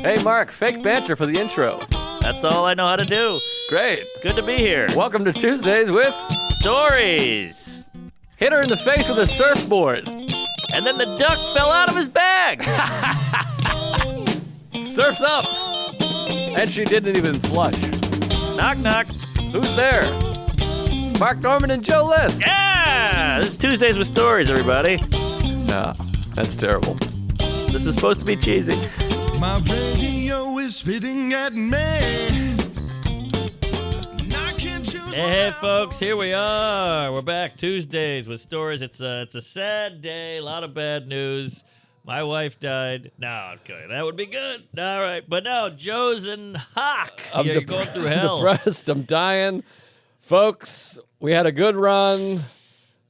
Hey, Mark, fake banter for the intro. That's all I know how to do. Great. Good to be here. Welcome to Tuesdays with Stories. Hit her in the face with a surfboard. And then the duck fell out of his bag. Surf's up. And she didn't even flush. Knock, knock. Who's there? Mark Norman and Joe List. Yeah! This is Tuesdays with Stories, everybody. No, that's terrible. This is supposed to be cheesy. My radio is spitting at me. Hey, folks, here we are. We're back Tuesdays with Stories. It's a sad day, a lot of bad news. My wife died. No, okay, that would be good. All right, but no, Joe's in hock. You're going through hell. I'm depressed. I'm dying. Folks, we had a good run.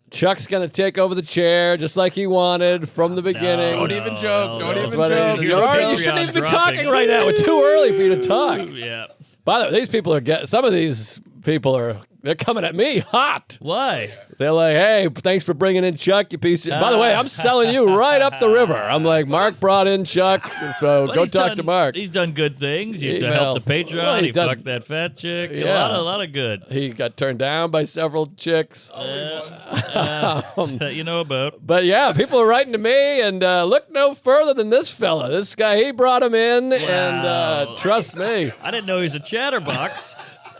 Chuck's going to take over the chair just like he wanted from the beginning. Don't even joke. Don't even joke. joke. You shouldn't even be talking right now. It's too early for you to talk. Yeah. By the way, these people some of these people they're coming at me hot. Why? They're like, hey, thanks for bringing in Chuck, you piece of... By the way, I'm selling you right up the river. I'm like, Mark brought in Chuck, so go talk to Mark. He's done good things. He Well, helped the Patreon. He fucked that fat chick. Yeah. A lot of good. He got turned down by several chicks. That you know about. But yeah, people are writing to me, and look no further than this fella. This guy, he brought him in, and trust me. I didn't know he was a chatterbox.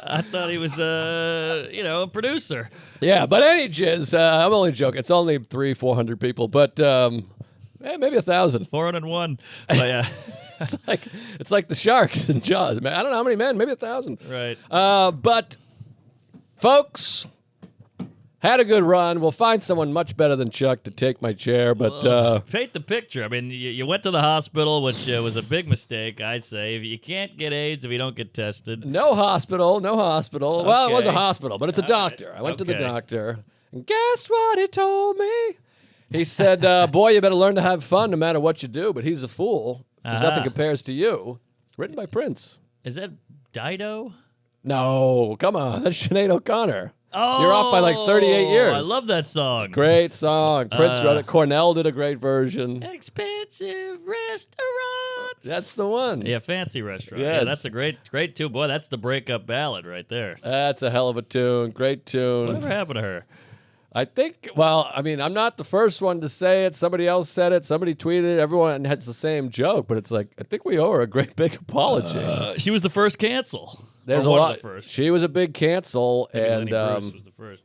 I thought he was, a producer. Yeah, but any jizz, I'm only joking. It's only 300-400 people, but maybe 1,000. 401. But yeah. It's like the sharks in Jaws. Man, I don't know how many men, maybe 1,000. Right. But folks, had a good run. We'll find someone much better than Chuck to take my chair. But paint the picture. I mean, you went to the hospital, which was a big mistake, I say. You can't get AIDS if you don't get tested. no hospital. Well, it was a Okay. hospital, but it's a doctor. right. I went to the Okay. doctor, and guess what he told me? He said, boy, you better learn to have fun no matter what you do, but he's a fool. Because nothing compares to you. Written by Prince. Is that Dido? No, come on. That's Sinead O'Connor. Oh, You're off by like 38 years. I love that song. Great song. Prince wrote it. Cornell did a great version. Expensive restaurants. That's the one. Yeah, fancy restaurant. Yes. Yeah, that's a great tune. Boy, that's the breakup ballad right there. That's a hell of a tune. Great tune. Whatever happened to her? I think, I'm not the first one to say it. Somebody else said it. Somebody tweeted it. Everyone has the same joke, but it's like, I think we owe her a great big apology. She was the first cancel. There's Or a one lot. of the first. She was a big cancel, Maybe and Lenny Bruce was the first.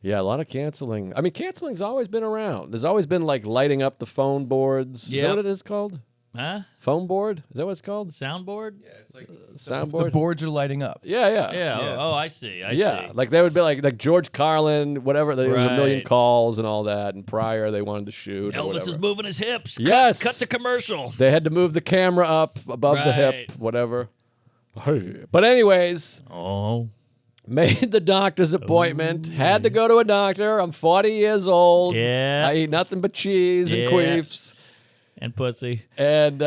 yeah, a lot of canceling. I mean, canceling's always been around. There's always been like lighting up the phone boards. Is that Yep. what it is called? Huh? Phone board? Is that what it's called? Soundboard? Yeah, it's like Soundboard? the boards are lighting up. Yeah. Yeah. Oh, I see. I Yeah, see. like they would be like George Carlin, whatever. There was a million Right. calls and all that, and prior they wanted to shoot. or Elvis whatever. is moving his hips. Yes. Cut to commercial. They had to move the camera up above the hip, Right. whatever. But anyways, Oh. made the doctor's appointment. Had to go to a doctor. I'm 40 years old. Yeah. I eat nothing but cheese and Yeah. queefs. And pussy. And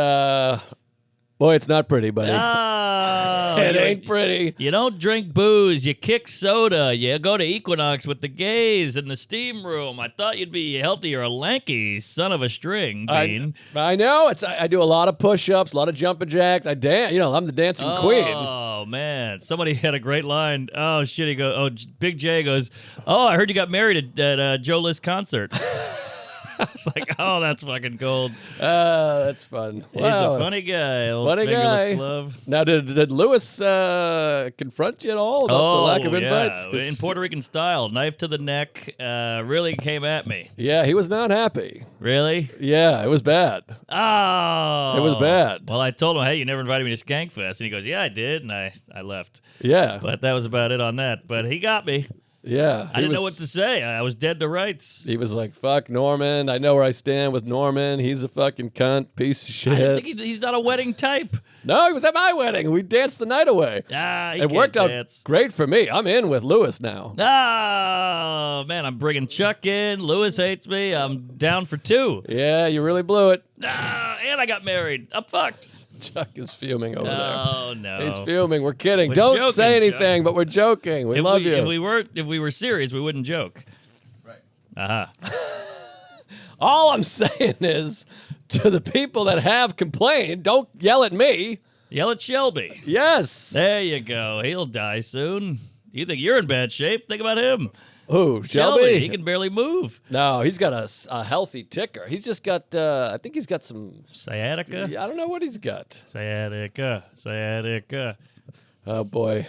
boy, it's not pretty, buddy. Oh. It ain't pretty. You don't drink booze. You kick soda. You go to Equinox with the gays in the steam room. I thought you'd be healthy or lanky, son of a string, Bean. I know. I do a lot of push-ups, a lot of jumping jacks. I dance. I'm the dancing queen. Oh, man. Somebody had a great line. Oh, shit. He goes, Big J goes, oh, I heard you got married at Joe List concert. It's like, oh, that's fucking cold. That's fun. He's a funny guy. Old funny fingerless guy. glove. Now, did Lewis confront you at all about the lack of invites? Yeah. In Puerto Rican style, knife to the neck, really came at me. Yeah, he was not happy. Really? Yeah, it was bad. Oh. It was bad. Well, I told him, hey, you never invited me to Skankfest. And he goes, yeah, I did. And I left. Yeah. But that was about it on that. But he got me. Yeah. I didn't know what to say. I was dead to rights. He was like, fuck Norman. I know where I stand with Norman. He's a fucking cunt, piece of shit. I think he's not a wedding type. No, he was at my wedding. We danced the night away. He It worked out great for me. I'm in with Lewis now. Oh, man, I'm bringing Chuck in. Lewis hates me. I'm down for two. Yeah, you really blew it. And I got married. I'm fucked. Chuck is fuming over there. Oh, no. He's fuming. We're kidding. We're Don't joking, say anything, Chuck. but we're joking. We love you. If we were serious, we wouldn't joke. Right. Uh-huh. All I'm saying is, to the people that have complained, don't yell at me. Yell at Shelby. Yes. There you go. He'll die soon. You think you're in bad shape? Think about him. Who, Shelby? He can barely move. No, he's got a healthy ticker. He's just got, I think he's got some... Sciatica? I don't know what he's got. Sciatica. Oh, boy.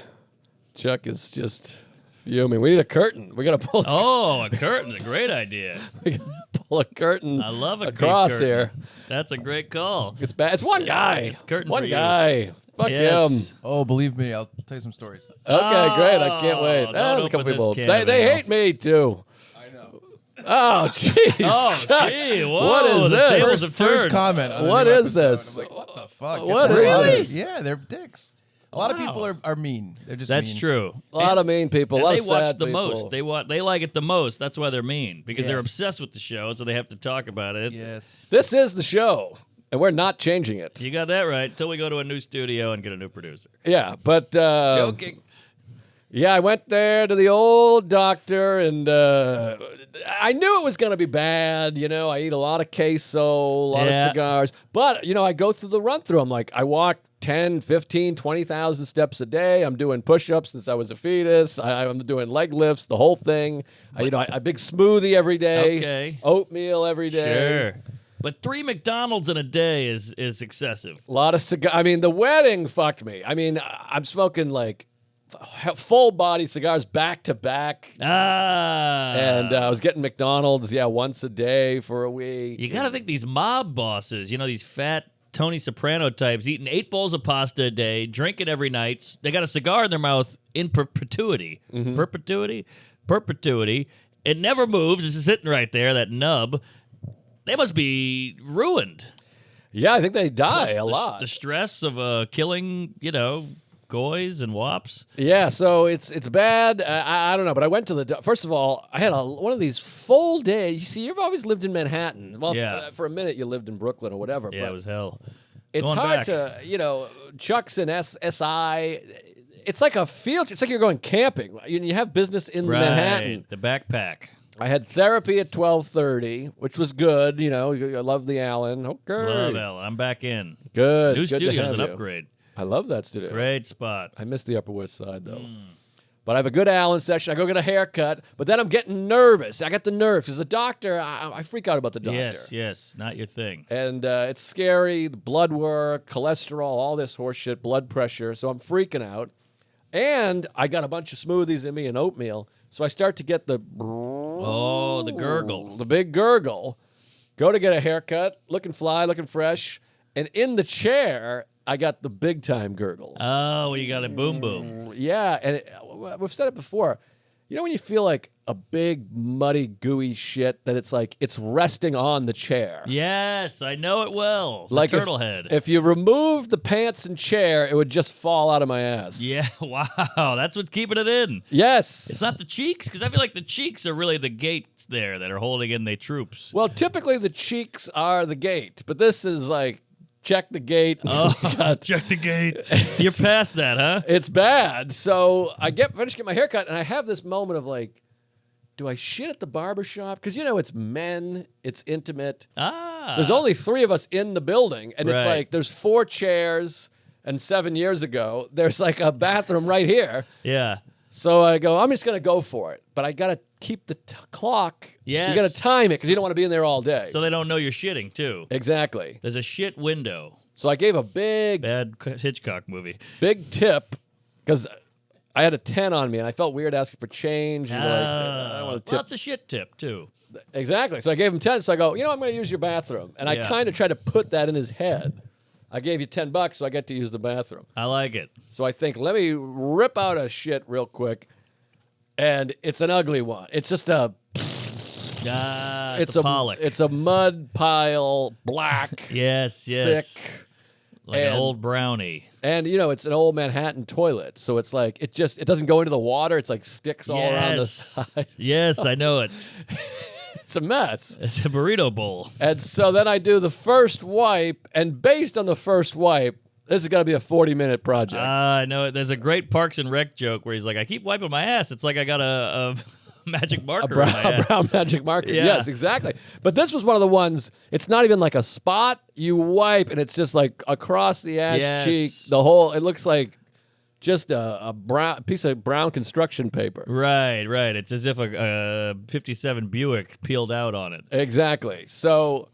Chuck is just fuming. We need a curtain. We got to pull... Oh, a curtain's a great idea. We got to pull a curtain I love a across curtain. here. That's a great call. It's bad. It's one guy. It's curtain one for you. guy. Fuck Yes. him. Oh, believe me, I'll tell you some stories. Okay, great. I can't wait. don't There's a open couple this people. can of They ale. hate me, too. I know. Oh, jeez. Oh, Chuck. gee, whoa, What is the this? tables have First turned. comment. On a What new is episode. this? I'm like, what the fuck? What Get the is hell out of this? here. Yeah, they're dicks. A lot of people are mean. They're just That's mean. true. A lot of mean people. A And lot they of watch sad the people. most. They like it the most. That's why they're mean, because they're Yes. obsessed with the show, so they have to talk about it. Yes. This is the show, and we're not changing it. You got that right. Until we go to a new studio and get a new producer. Yeah, but Joking. yeah, I went there to the old doctor, and I knew it was going to be bad. You know, I eat a lot of queso, a lot Yeah. of cigars. But, you know, I go through the run through. I'm like, I walk 10, 15, 20,000 steps a day. I'm doing push-ups since I was a fetus. I'm doing leg lifts, the whole thing. A big smoothie every day. Okay. Oatmeal every day. Sure. But 3 McDonald's in a day is excessive. A lot of cigars. I mean, the wedding fucked me. I mean, I'm smoking like full body cigars back to back. Ah. And I was getting McDonald's, once a day for a week. You got to think these mob bosses, these fat Tony Soprano types eating 8 bowls of pasta a day, drinking every night. They got a cigar in their mouth in perpetuity. Mm-hmm. Perpetuity. It never moves. It's just sitting right there, that nub. They must be ruined. Yeah, I think they die a The- lot. The stress of killing, goys and wops. Yeah, so it's bad. I don't know, but I went to the first of all, I had one of these full days. You see, you've always lived in Manhattan. Well, Yeah. for a minute you lived in Brooklyn or whatever. Yeah, but it was hell. it's Going hard back. to, Chuck's and SI. It's like a field. It's like you're going camping. You have business in Manhattan. The backpack. I had therapy at 12:30, which was good. I love the Allen. Okay, Love Ellen. I'm back in. good. New good to studio's have an you. upgrade. I love that studio. Great spot. I miss the Upper West Side, though. But I have a good Allen session. I go get a haircut, but then I'm getting nervous. I got the nerves because the doctor, I freak out about the doctor. Yes. Not your thing. And it's scary, the blood work, cholesterol, all this horse shit, blood pressure. So I'm freaking out. And I got a bunch of smoothies in me and oatmeal. So I start to get the gurgle. the big gurgle. Go to get a haircut, looking fly, looking fresh. And in the chair, I got the big time gurgles. Oh, you got a boom boom. Yeah, and we've said it before. You know when you feel like a big, muddy, gooey shit that it's like it's resting on the chair? Yes, I know it well. The Like turtle head. If you remove the pants and chair, it would just fall out of my ass. Yeah, wow. That's what's keeping it in. Yes. It's not the cheeks, because I feel like the cheeks are really the gates there that are holding in the troops. Well, typically the cheeks are the gate, but this is like check the gate. Oh, check the gate. You're past that, huh? It's bad. So I finish getting my haircut, and I have this moment of like, do I shit at the barber shop? Because it's men, it's intimate. Ah. There's only 3 of us in the building, and it's Right. like there's 4 chairs, and 7 years ago, there's like a bathroom right here. Yeah. So I go, I'm just going to go for it. But I got to keep the clock. Yes. You got to time it because you don't want to be in there all day. So they don't know you're shitting, too. Exactly. There's a shit window. So I gave a big Hitchcock movie. tip because I had a 10 on me, and I felt weird asking for change. And I don't want to tip. Well, it's a shit tip, too. Exactly. So I gave him 10. So I go, I'm going to use your bathroom. And I Yeah. kind of tried to put that in his head. I gave you $10, so I get to use the bathroom. I like it. So I think, let me rip out a shit real quick. And it's an ugly one. It's just It's a Pollock. It's a mud pile, black, yes. thick. Like an and- old brownie. And, it's an old Manhattan toilet. So it's like, it doesn't go into the water. It's like sticks all around the side. Yes, I know it. It's a mess. It's a burrito bowl. And so then I do the first wipe. And based on the first wipe, this is going to be a 40-minute project. I know it. There's a great Parks and Rec joke where he's like, I keep wiping my ass. It's like I got a magic marker. a in my ass. brown magic marker. Yeah. Yes, exactly. But this was one of the ones. It's not even like a spot. You wipe, and it's just like across the ass Yes. cheek. The whole. It looks like just a brown piece of brown construction paper. Right. It's as if a 57 Buick peeled out on it. Exactly. So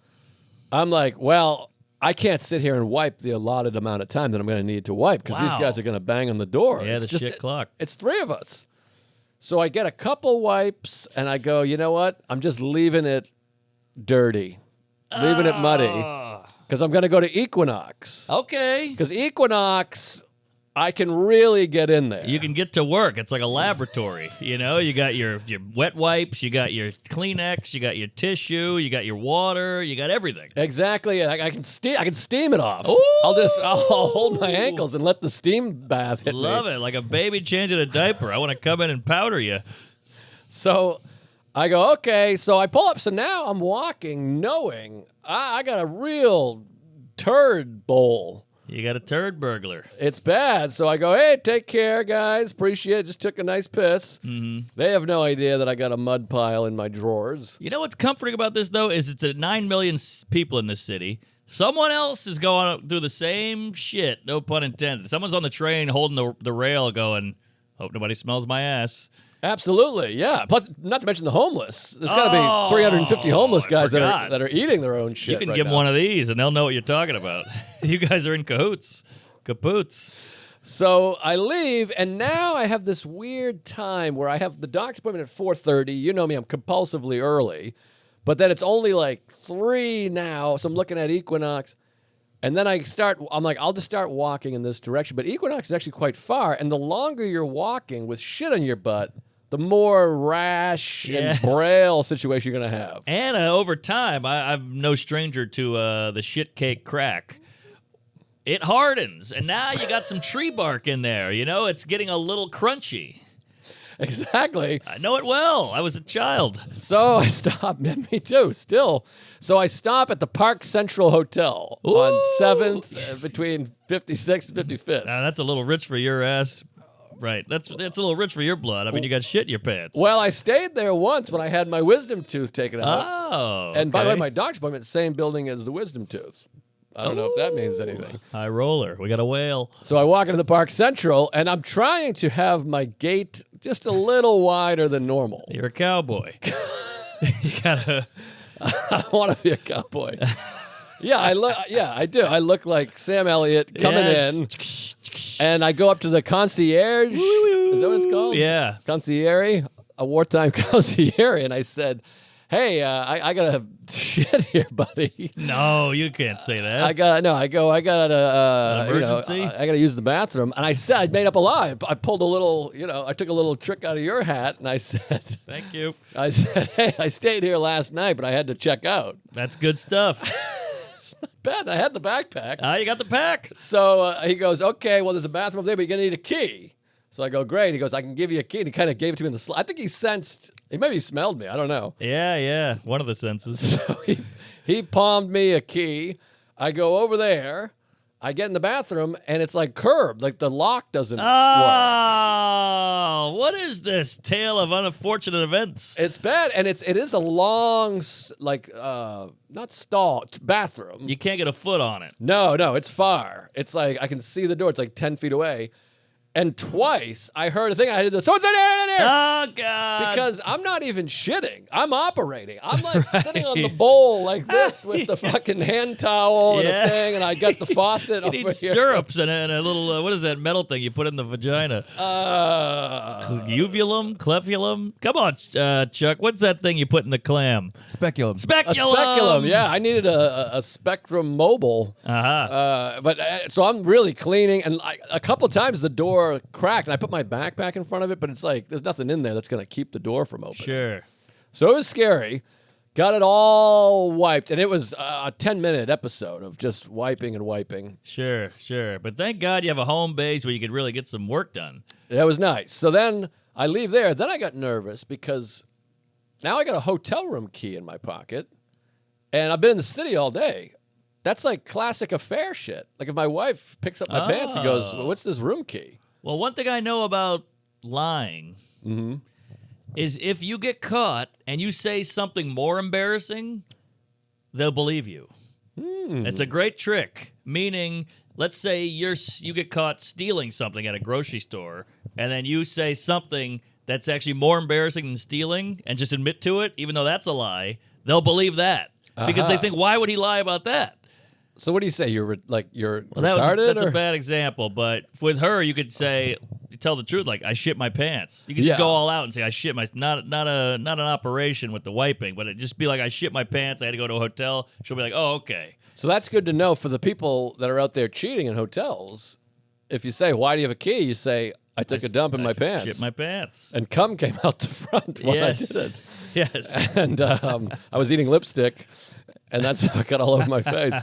I'm like, well, I can't sit here and wipe the allotted amount of time that I'm going to need to wipe because these Wow. guys are going to bang on the door. Yeah, It's the shit clock. It's 3 of us. So I get a couple wipes and I go, you know what? I'm just leaving it dirty, leaving it muddy because I'm going to go to Equinox. Okay. Because Equinox, I can really get in there. You can get to work. It's like a laboratory. You know, you got your wet wipes, you got your Kleenex, you got your tissue, you got your water, you got everything. Exactly. And I can steam it off. Ooh. I'll hold my ankles and let the steam bath hit me. Love it. Like a baby changing a diaper. I want to come in and powder you. So I go, okay. So I pull up. So now I'm walking knowing I got a real turd bowl. You got a turd burglar. It's bad. So I go, hey, take care, guys. Appreciate it. Just took a nice piss. Mm-hmm. They have no idea that I got a mud pile in my drawers. You know what's comforting about this, though, is it's 9 million people in this city. Someone else is going through the same shit, no pun intended. Someone's on the train holding the rail going, hope nobody smells my ass. Absolutely, yeah. Plus, not to mention the homeless. There's got to be 350 homeless I guys forgot. that are eating their own shit. You can right give them now. one of these, and they'll know what you're talking about. You guys are in cahoots. Kapoots. So I leave, and now I have this weird time where I have the doctor's appointment at 4:30. You know me, I'm compulsively early. But then it's only like 3 now, so I'm looking at Equinox. And then I'm like, I'll just start walking in this direction. But Equinox is actually quite far, and the longer you're walking with shit on your butt, the more rash Yes. and braille situation you're going to have. And over time, I'm no stranger to the shit cake crack. It hardens, and now you got some tree bark in there. You know, it's getting a little crunchy. Exactly. I know it well. I was a child. So I stop. Me too, still. So I stop at the Park Central Hotel on Ooh. 7th between 56th and 55th. Now, that's a little rich for your ass. Right. That's a little rich for your blood. I mean, you got shit in your pants. Well, I stayed there once when I had my wisdom tooth taken out. Oh. And by the way, okay. my doctor's appointment, same building as the wisdom tooth. I don't know if that means anything. High roller. We got a whale. So I walk into the Park Central, and I'm trying to have my gait just a little wider than normal. You're a cowboy. You gotta. I want to be a cowboy. Yeah, I do. I look like Sam Elliott coming in, and I go up to the concierge. Is that what it's called? Yeah. Concierge, a wartime concierge, and I said, "Hey, I gotta have shit here, buddy. No, you can't say that. I gotta An emergency? I gotta use the bathroom." And I said, I made up a lie. I pulled a little, I took a little trick out of your hat, and I said, Thank you. I said, hey, I stayed here last night, but I had to check out. That's good stuff. Bad. I had the backpack. You got the pack. So he goes, okay, well, there's a bathroom over there, but you're going to need a key. So I go, great. He goes, I can give you a key. And he kind of gave it to me in the I think he sensed, he maybe smelled me. I don't know. Yeah. One of the senses. So he palmed me a key. I go over there. I get in the bathroom, and it's like curbed. Like the lock doesn't work. Oh, what is this tale of unfortunate events? It's bad, and it is a long, not stall, bathroom. You can't get a foot on it. No, it's far. It's like I can see the door. It's like 10 feet away. And twice I heard a thing. I did this. Someone's in there. Oh, God. Because I'm not even shitting. I'm operating. I'm like sitting on the bowl like this with the fucking hand towel and a thing, and I got the faucet You over need here. stirrups and a little, what is that metal thing you put in the vagina? Uvulum? Clefulum? Come on, Chuck. What's that thing you put in the clam? Speculum. A Speculum. speculum. Yeah, I needed a Spectrum Mobile. So I'm really cleaning, and a couple times the door cracked, and I put my backpack in front of it, but it's like there's nothing in there that's going to keep the door from opening. Sure. So it was scary. Got it all wiped, and it was a 10-minute episode of just wiping and wiping. Sure. But thank God you have a home base where you could really get some work done. That was nice. So then I leave there. Then I got nervous because now I got a hotel room key in my pocket, and I've been in the city all day. That's like classic affair shit. Like if my wife picks up my pants and goes, well, what's this room key? Well, one thing I know about lying is if you get caught and you say something more embarrassing, they'll believe you. It's a great trick. Meaning, let's say you get caught stealing something at a grocery store, and then you say something that's actually more embarrassing than stealing and just admit to it, even though that's a lie, they'll believe that. Because they think, why would he lie about that? So what do you say? You're Well, retarded? that's a bad example, but with her, you could say, tell the truth, like I shit my pants. You could just go all out and say I shit my not an operation with the wiping, but it just be like I shit my pants. I had to go to a hotel. She'll be like, oh, okay. So that's good to know for the people that are out there cheating in hotels. If you say, why do you have a key? You say, I took a dump in my pants. Shit my pants. And cum came out the front while I did it. Yes. And I was eating lipstick, and that's how it got all over my face.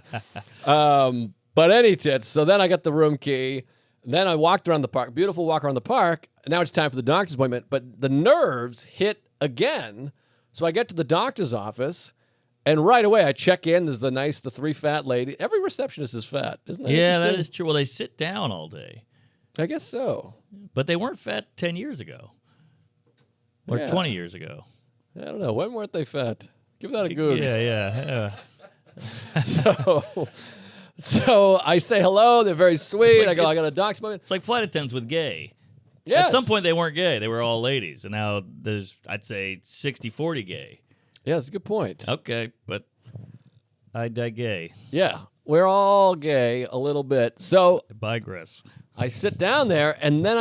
But any tits. So then I got the room key. Then I walked around the park. Beautiful walk around the park. Now it's time for the doctor's appointment. But the nerves hit again. So I get to the doctor's office, and right away I check in. There's the three fat lady. Every receptionist is fat, isn't that Yeah, interesting? that is true. Well, they sit down all day. I guess so. But they weren't fat 10 years ago. Or Yeah. 20 years ago. I don't know. When weren't they fat? Give that a Google. Yeah. So I say hello. They're very sweet. like- I got a doc's appointment. It's like flight attendants with gay. Yes. At some point, they weren't gay. They were all ladies. And now there's, I'd say, 60-40 gay. Yeah, that's a good point. Okay, but I gay. Yeah, we're all gay a little bit. So I digress. I sit down there, and then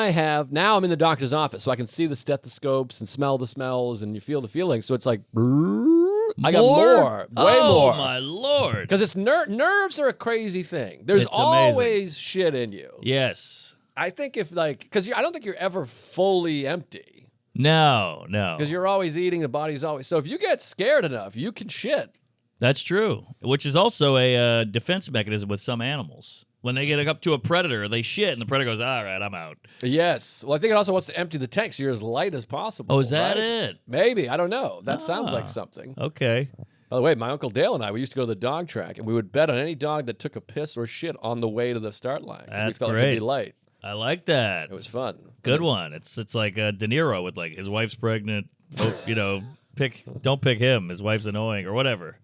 now I'm in the doctor's office, so I can see the stethoscopes and smell the smells, and you feel the feelings. So it's like, I got more, way more. Oh, my Lord. Because it's nerves are a crazy thing. There's It's amazing. always shit in you. Yes. I think because I don't think you're ever fully empty. No. Because you're always eating, the body's always. So if you get scared enough, you can shit. That's true, which is also a defense mechanism with some animals. When they get up to a predator, they shit, and the predator goes, all right, I'm out. Yes. Well, I think it also wants to empty the tank so you're as light as possible. Oh, is that right? it? Maybe. I don't know. That sounds like something. Okay. By the way, my Uncle Dale and I, we used to go to the dog track, and we would bet on any dog that took a piss or shit on the way to the start line. We That's felt like great. it'd be light. I like that. It was fun. Good one. It's like De Niro with like his wife's pregnant. Don't pick him. His wife's annoying or whatever.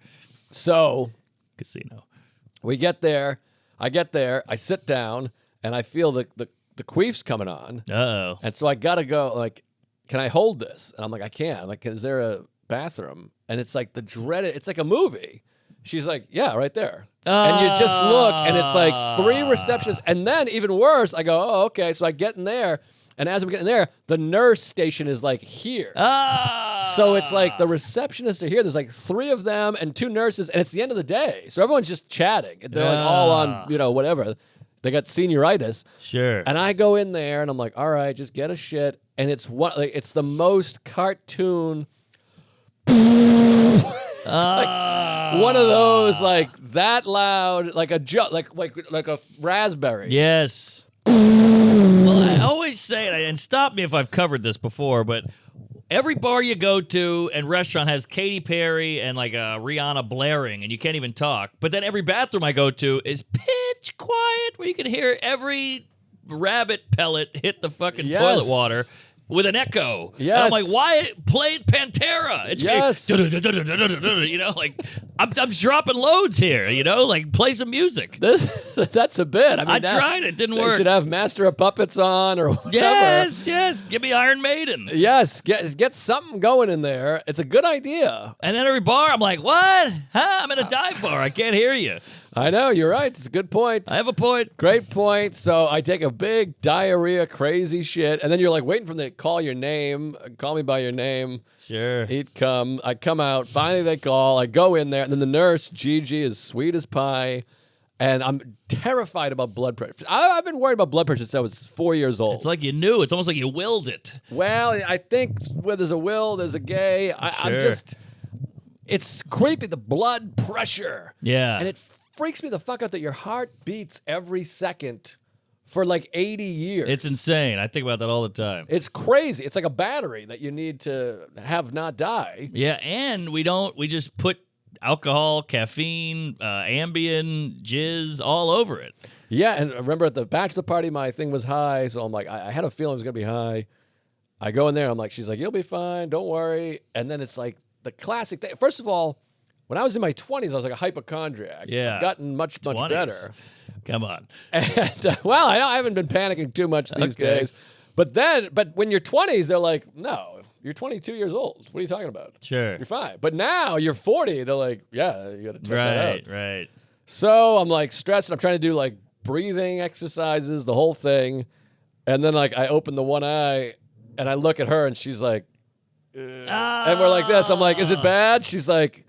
So Casino. we get there. I get there. I sit down, and I feel the queefs coming on. Uh-oh. And so I got to go, like, can I hold this? And I'm like, I can't. I'm like, is there a bathroom? And it's like it's like a movie. She's like, yeah, right there. And you just look, and it's like 3 receptionists. And then even worse, I go, oh, okay. So I get in there, and as I'm getting there, the nurse station is like here. So it's like the receptionists are here. There's like 3 of them and 2 nurses, and it's the end of the day. So everyone's just chatting. They're like all on, whatever. They got senioritis. Sure. And I go in there, and I'm like, all right, just get a shit. And it's it's the most cartoon. One of those like that loud, like a like a raspberry. Yes. Well, I always say, and stop me if I've covered this before, but every bar you go to and restaurant has Katy Perry and like Rihanna blaring, and you can't even talk. But then every bathroom I go to is pitch quiet, where you can hear every rabbit pellet hit the fucking toilet water with an echo. Yes. And I'm like, why play Pantera? It's Yes. like I'm dropping loads here, like play some music. That's a bit. I mean, I tried it, didn't they work. should have Master of Puppets on or whatever. Yes, give me Iron Maiden. Yes, get something going in there. It's a good idea. And then every bar, I'm like, what? Huh? I'm in a dive bar. I can't hear you. I know, you're right. It's a good point. I have a point. Great point. So I take a big diarrhea, crazy shit, and then you're like waiting for them to call your name, call me by your name. Sure. He'd come. I come out. Finally, they call. I go in there, and then the nurse, Gigi, is sweet as pie, and I'm terrified about blood pressure. I've been worried about blood pressure since I was 4 years old. It's like you knew. It's almost like you willed it. Well, I think where there's a will, there's a gay. I'm Sure. just, it's creepy, the blood pressure. Yeah. And it freaks me the fuck out that your heart beats every second for like 80 years. It's insane. I think about that all the time. It's crazy. It's like a battery that you need to have not die. Yeah, and we just put alcohol, caffeine, Ambien, jizz all over it. Yeah, and I remember at the bachelor party, my thing was high, so I'm like, I had a feeling it was going to be high. I go in there. I'm like, she's like, you'll be fine. Don't worry. And then it's like the classic thing. First of all, when I was in my 20s, I was like a hypochondriac. Yeah. I've gotten much 20s. better. Come on. And well, I haven't been panicking too much these days. But when you're 20s, they're like, no, you're 22 years old. What are you talking about? Sure. You're fine. But now you're 40. They're like, yeah, you got to check that out. Right. So I'm like stressed. And I'm trying to do like breathing exercises, the whole thing. And then like I open the one eye and I look at her and she's like, and we're like this. I'm like, is it bad? She's like,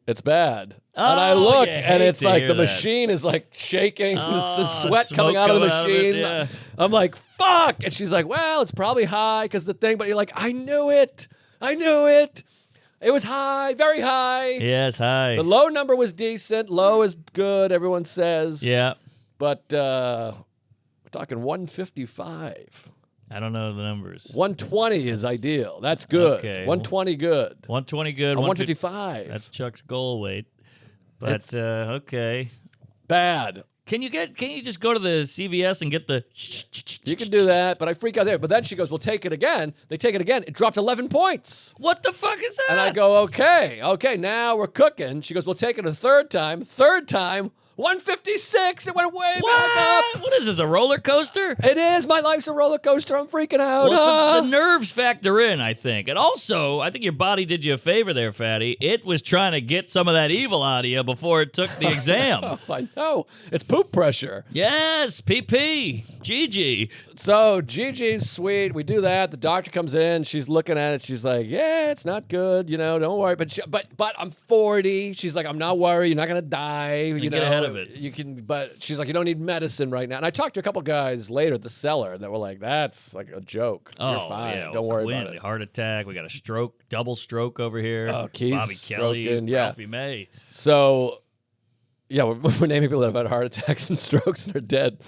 it's bad. And I look, and it's like the machine is like shaking. The sweat coming out of the machine. Yeah. I'm like, fuck. And she's like, well, it's probably high because the thing. But you're like, I knew it. It was high, very high. Yeah, it's high. The low number was decent. Low is good, everyone says. Yeah. But we're talking 155. I don't know the numbers. 120 is ideal. That's good. Okay. 120 good. 120 good. 155. That's Chuck's goal weight. But okay. Bad. Can you just go to the CVS and get the? You can do that, but I freak out there. But then she goes, "We'll take it again." They take it again. It dropped 11 points. What the fuck is that? And I go, "Okay, now we're cooking." She goes, "We'll take it a third time." 156. It went way back up. What is this, a roller coaster? It is. My life's a roller coaster. I'm freaking out. Well, the nerves factor in, I think. And also, I think your body did you a favor there, Fatty. It was trying to get some of that evil out of you before it took the exam. I know. It's poop pressure. Yes, PP. Gigi. So Gigi's sweet. We do that. The doctor comes in. She's looking at it. She's like, "Yeah, it's not good. Don't worry." But I'm 40. She's like, "I'm not worried. You're not gonna die. Get ahead of it. You can." But she's like, "You don't need medicine right now." And I talked to a couple guys later at the cellar that were like, "That's like a joke. You're fine. Yeah. Don't worry Quinn, about it." Heart attack. We got a stroke, double stroke over here. Oh, Keith's Bobby Kelly, stroking, yeah. Ralphie May. So, yeah, we're naming people that have had heart attacks and strokes and are dead.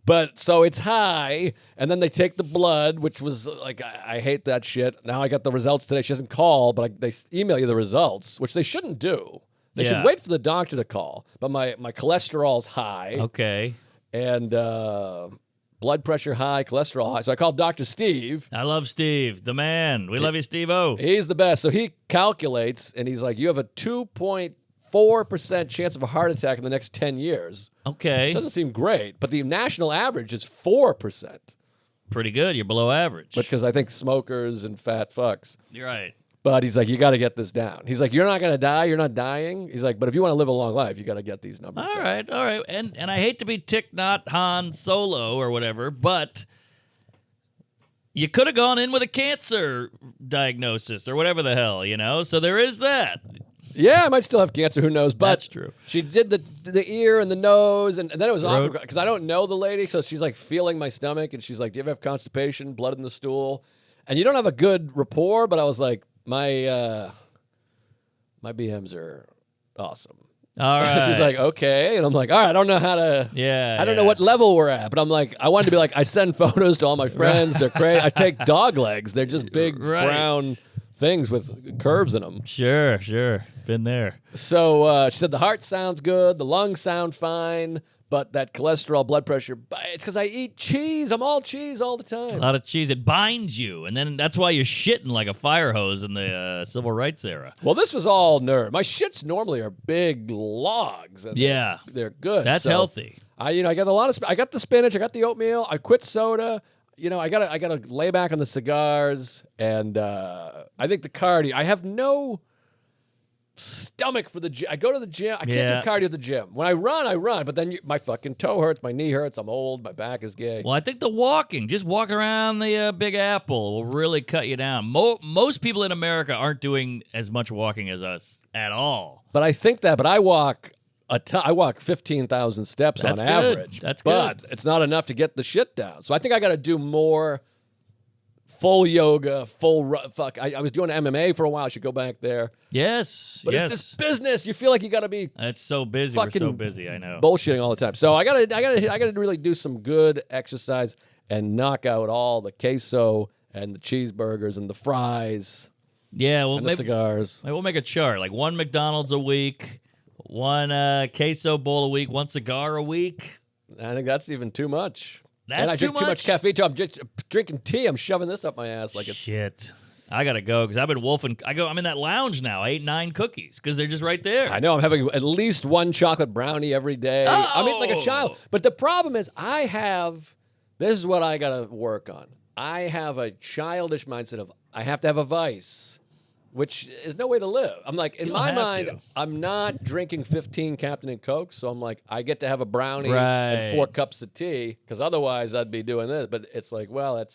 But so it's high, and then they take the blood, which was like, I hate that shit. Now I got the results today. She doesn't call, but they email you the results, which they shouldn't do. They should wait for the doctor to call. But my cholesterol's high. Okay. And blood pressure high, cholesterol high. So I called Dr. Steve. I love Steve, the man. We love you, Steve-O. He's the best. So he calculates, and he's like, you have a 2.4% chance of a heart attack in the next 10 years. Okay. It doesn't seem great, but the national average is 4%. Pretty good. You're below average. Because I think smokers and fat fucks. You're right. But he's like, you got to get this down. He's like, you're not going to die. You're not dying. He's like, but if you want to live a long life, you got to get these numbers down. All right. And I hate to be Thich Nhat Han Solo or whatever, but you could have gone in with a cancer diagnosis or whatever the hell, So there is that. Yeah, I might still have cancer. Who knows? But that's true. She did the ear and the nose, and then it was awkward because I don't know the lady, so she's like feeling my stomach, and she's like, "Do you ever have constipation, blood in the stool?" And you don't have a good rapport, but I was like, my BMs are awesome. All right. She's like, okay, and I'm like, all right, I don't know how to. Yeah. I don't know what level we're at, but I'm like, I wanted to be like, I send photos to all my friends. They're crazy. I take dog legs. They're just big brown things with curves in them. Sure. Been there. So she said the heart sounds good, the lungs sound fine, but that cholesterol, blood pressure, it's because I eat cheese. I'm all cheese all the time. A lot of cheese. It binds you, and then that's why you're shitting like a fire hose in the civil rights era. Well, this was all nerve. My shits normally are big logs. And they're good. That's healthy. I got a lot of. I got the spinach. I got the oatmeal. I quit soda. I gotta lay back on the cigars, and I think the cardio. I have no stomach for the gym. I go to the gym. I can't do cardio at the gym. When I run, but then my fucking toe hurts, my knee hurts, I'm old, my back is gay. Well, I think just walking around the Big Apple will really cut you down. Most people in America aren't doing as much walking as us at all. But I think that, I walk I walk 15,000 steps on average. That's good. But it's not enough to get the shit down. So I think I got to do more full yoga, I was doing MMA for a while. I should go back there. Yes. But it's this business. You feel like you got to be. It's so busy. We're so busy. I know. Bullshitting all the time. So I gotta really do some good exercise and knock out all the queso and the cheeseburgers and the fries. Yeah. Well, and the cigars. Maybe we'll make a chart. Like one McDonald's a week, one queso bowl a week, one cigar a week. I think that's even too much. That's and I drink too too much caffeine. Too. I'm just drinking tea. I'm shoving this up my ass like it's Shit. I gotta go because I've been wolfing. I'm in that lounge now. I ate 9 cookies because they're just right there. I know I'm having at least one chocolate brownie every day. I'm eating like a child. But the problem is this is what I got to work on. I have a childish mindset of I have to have a vice, which is no way to live. I'm like, in my mind, I'm not drinking 15 Captain and Coke, so I'm like, I get to have a brownie and 4 cups of tea because otherwise I'd be doing this. But it's like, well,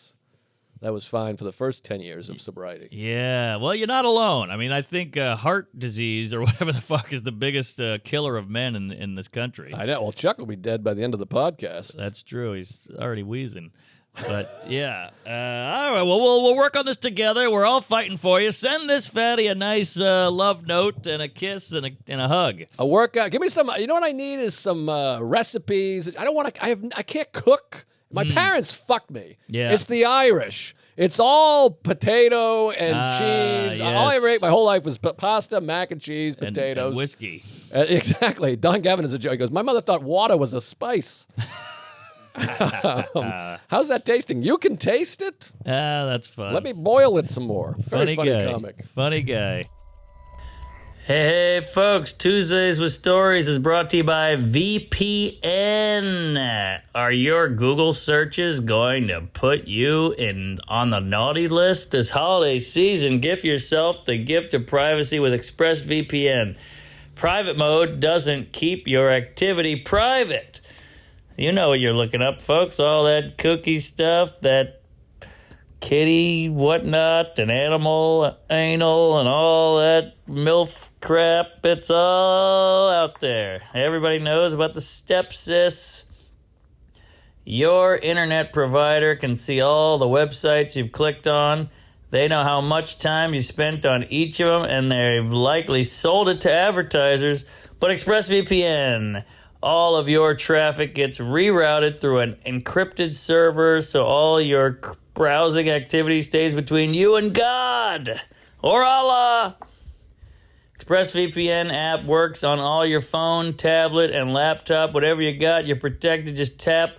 that was fine for the first 10 years of sobriety. Yeah, well, you're not alone. I mean, I think heart disease or whatever the fuck is the biggest killer of men in this country. I know. Well, Chuck will be dead by the end of the podcast. That's true. He's already wheezing. But, yeah. All right, well, we'll work on this together. We're all fighting for you. Send this fatty a nice love note and a kiss and a hug. A workout. Give me some, you know what I need is some recipes. I don't want to, I can't cook. My parents fucked me. Yeah. It's the Irish. It's all potato and cheese. Yes. All I ever ate my whole life was pasta, mac and cheese, potatoes. And whiskey. Exactly. Don Gavin is a joke. He goes, my mother thought water was a spice. How's that tasting? You can taste it? That's fun. Let me boil it some more. Very funny guy. comic. Funny guy. Hey, folks, Tuesdays with Stories is brought to you by VPN. Are your Google searches going to put you on the naughty list? This holiday season, gift yourself the gift of privacy with ExpressVPN. Private mode doesn't keep your activity private. You know what you're looking up, folks. All that cookie stuff, that kitty whatnot, and animal anal, and all that MILF crap. It's all out there. Everybody knows about the stepsis. Your internet provider can see all the websites you've clicked on. They know how much time you spent on each of them, and they've likely sold it to advertisers. But ExpressVPN, all of your traffic gets rerouted through an encrypted server, so all your browsing activity stays between you and God or Allah. ExpressVPN app works on all your phone, tablet, and laptop. Whatever you got, you're protected. Just tap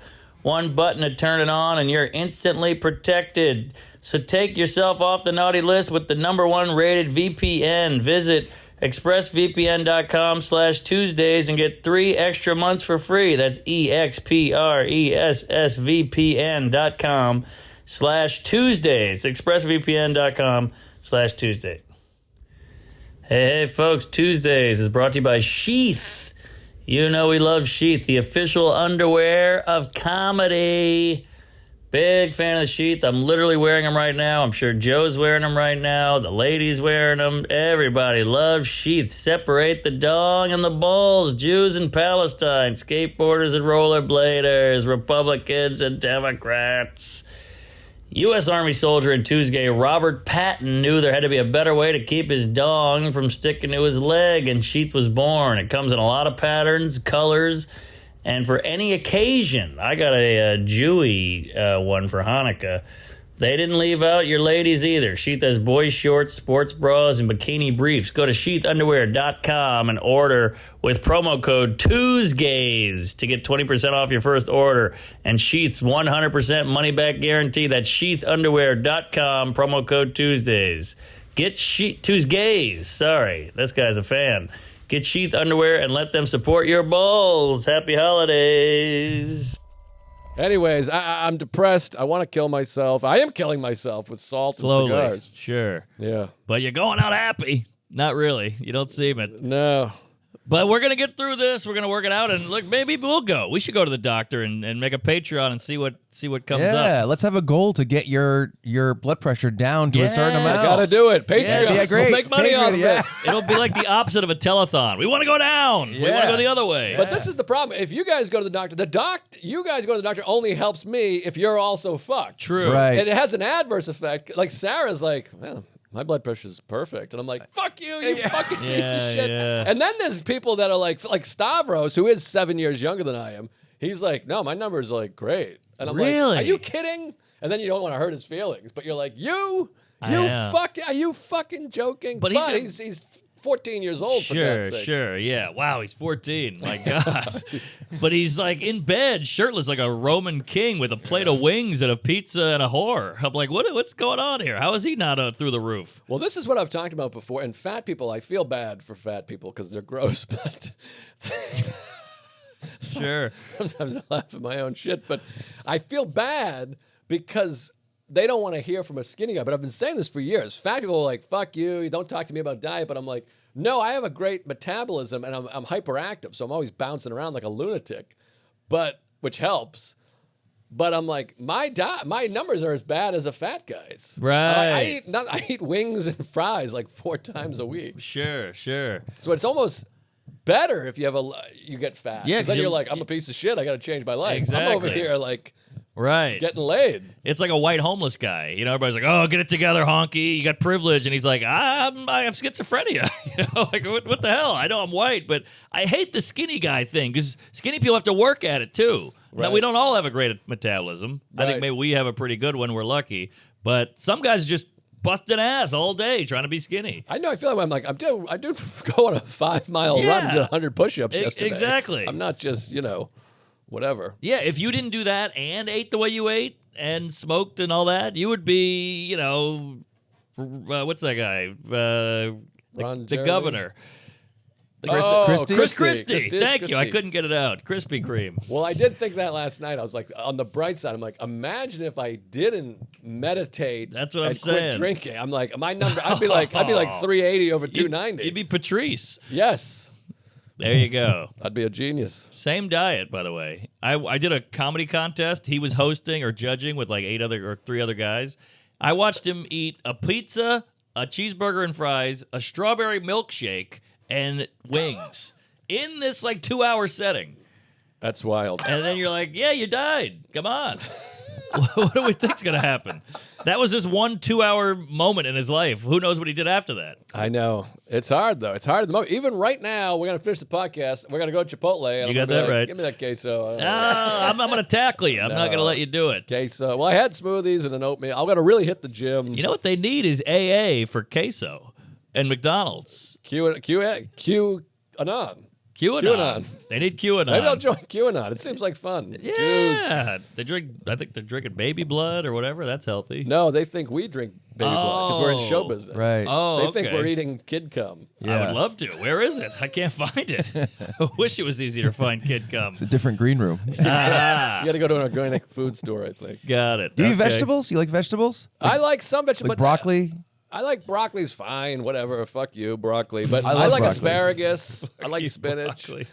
one button to turn it on, and you're instantly protected. So take yourself off the naughty list with the #1 rated VPN. Visit expressvpn.com/Tuesdays and get 3 extra months for free. That's expressvpn.com/Tuesdays. expressvpn.com/Tuesdays. Hey, folks, Tuesdays is brought to you by Sheath. You know we love Sheath, the official underwear of comedy. Big fan of the Sheath. I'm literally wearing them right now. I'm sure Joe's wearing them right now. The ladies wearing them. Everybody loves Sheath. Separate the dong and the balls. Jews and Palestine. Skateboarders and rollerbladers. Republicans and Democrats. U.S. Army soldier in Tuesday, Robert Patton, knew there had to be a better way to keep his dong from sticking to his leg, and Sheath was born. It comes in a lot of patterns, colors, and for any occasion. I got a Jewy one for Hanukkah. They didn't leave out your ladies either. Sheath has boys' shorts, sports bras, and bikini briefs. Go to sheathunderwear.com and order with promo code TUESGAYS to get 20% off your first order. And Sheath's 100% money-back guarantee. That's sheathunderwear.com, promo code Tuesdays. Get Tuesgays. Sorry, this guy's a fan. Get Sheath underwear and let them support your balls. Happy holidays. Anyways, I'm depressed. I want to kill myself. I am killing myself with salt Slowly, and cigars. sure. Yeah. But you're going out happy. Not really. You don't seem it. No. But we're going to get through this. We're going to work it out. And look, maybe we'll go. We should go to the doctor and make a Patreon and see what comes up. Yeah, let's have a goal to get your blood pressure down to a certain amount. I got to do it. Patreon. Yeah, great. We'll make money Patreon, off of yeah. it. It'll be like the opposite of a telethon. We want to go down. We want to go the other way. But this is the problem. If you guys go to the doctor, you guys go to the doctor only helps me if you're also fucked. True. Right. And it has an adverse effect. Like Sarah's like, well, my blood pressure is perfect. And I'm like, fuck you, you fucking piece of shit. Yeah. And then there's people that are like Stavros, who is 7 years younger than I am. He's like, no, my number is like great. And I'm Really? like, are you kidding? And then you don't want to hurt his feelings. But you're like, are you fucking joking? But But he's 14 years old. For Sure, God's sake. sure, yeah. Wow, he's 14. My God. But he's like in bed, shirtless, like a Roman king with a plate of wings and a pizza and a whore. I'm like, what's going on here? How is he not through the roof? Well, this is what I've talked about before. And fat people, I feel bad for fat people because they're gross, but Sure. sometimes I laugh at my own shit. But I feel bad because they don't want to hear from a skinny guy. But I've been saying this for years. Fat people are like, fuck you don't talk to me about diet. But I'm like, no, I have a great metabolism and I'm hyperactive. So I'm always bouncing around like a lunatic, which helps. But I'm like, my numbers are as bad as a fat guy's. Right. I eat wings and fries like 4 times a week. Sure, sure. So it's almost better if you get fat. Yeah, 'cause then 'cause you're like, I'm a piece of shit. I got to change my life. I'm over Exactly. here like Right. getting laid. It's like a white homeless guy. You know, everybody's like, "Oh, get it together, honky. You got privilege." And he's like, I have schizophrenia." You know, like, what the hell? I know I'm white, but I hate the skinny guy thing because skinny people have to work at it, too. Now, Right. we don't all have a great metabolism. I think Right. maybe we have a pretty good one. We're lucky. But some guys just busting ass all day trying to be skinny. I know. I feel like I'm like I do go on a 5-mile run and Yeah. did 100 push-ups yesterday. Exactly. I'm not just whatever. Yeah, if you didn't do that and ate the way you ate and smoked and all that, you would be, what's that guy? Ron The Jeremy? governor. Christie? Chris Christie. Thank you. I Christie. couldn't get it out. Krispy Kreme. Well, I did think that last night. I was like, on the bright side, I'm like, imagine if I didn't meditate. That's what I'm and quit saying. drinking. I'm like, my number. I'd be like 380 over 290. You'd be Patrice. Yes, There you go. I'd be a genius. Same diet, by the way. I did a comedy contest. He was hosting or judging with like 3 other guys. I watched him eat a pizza, a cheeseburger and fries, a strawberry milkshake, and wings in this like 2-hour setting. That's wild. And then you're like, yeah, you died. Come on. What do we think's going to happen? That was this 2-hour moment in his life. Who knows what he did after that? I know. It's hard, though. It's hard at the moment. Even right now, we're going to finish the podcast. We're going to go to Chipotle. And You I'm got gonna be that like, right. Give me that queso. I'm going to tackle you. I'm not going to let you do it. Queso. Well, I had smoothies and an oatmeal. I'm going to really hit the gym. You know what they need is AA for queso and McDonald's. QAnon. QAnon. They need QAnon. Maybe I'll join QAnon. It seems like fun. Jews. Yeah. They drink, I think they're drinking baby blood or whatever. That's healthy. No, they think we drink baby blood because we're in show business. Right. Oh, They think okay. we're eating kid cum. I would love to. Where is it? I can't find it. I wish it was easier to find kid cum. It's a different green room. You got to go to an organic food store, I think. Got it. Do you eat Okay. vegetables? You like vegetables? I like some vegetables. Like broccoli? I like broccoli's fine, whatever. Fuck you, broccoli. But I I, love like broccoli. asparagus. I like You spinach. broccoli.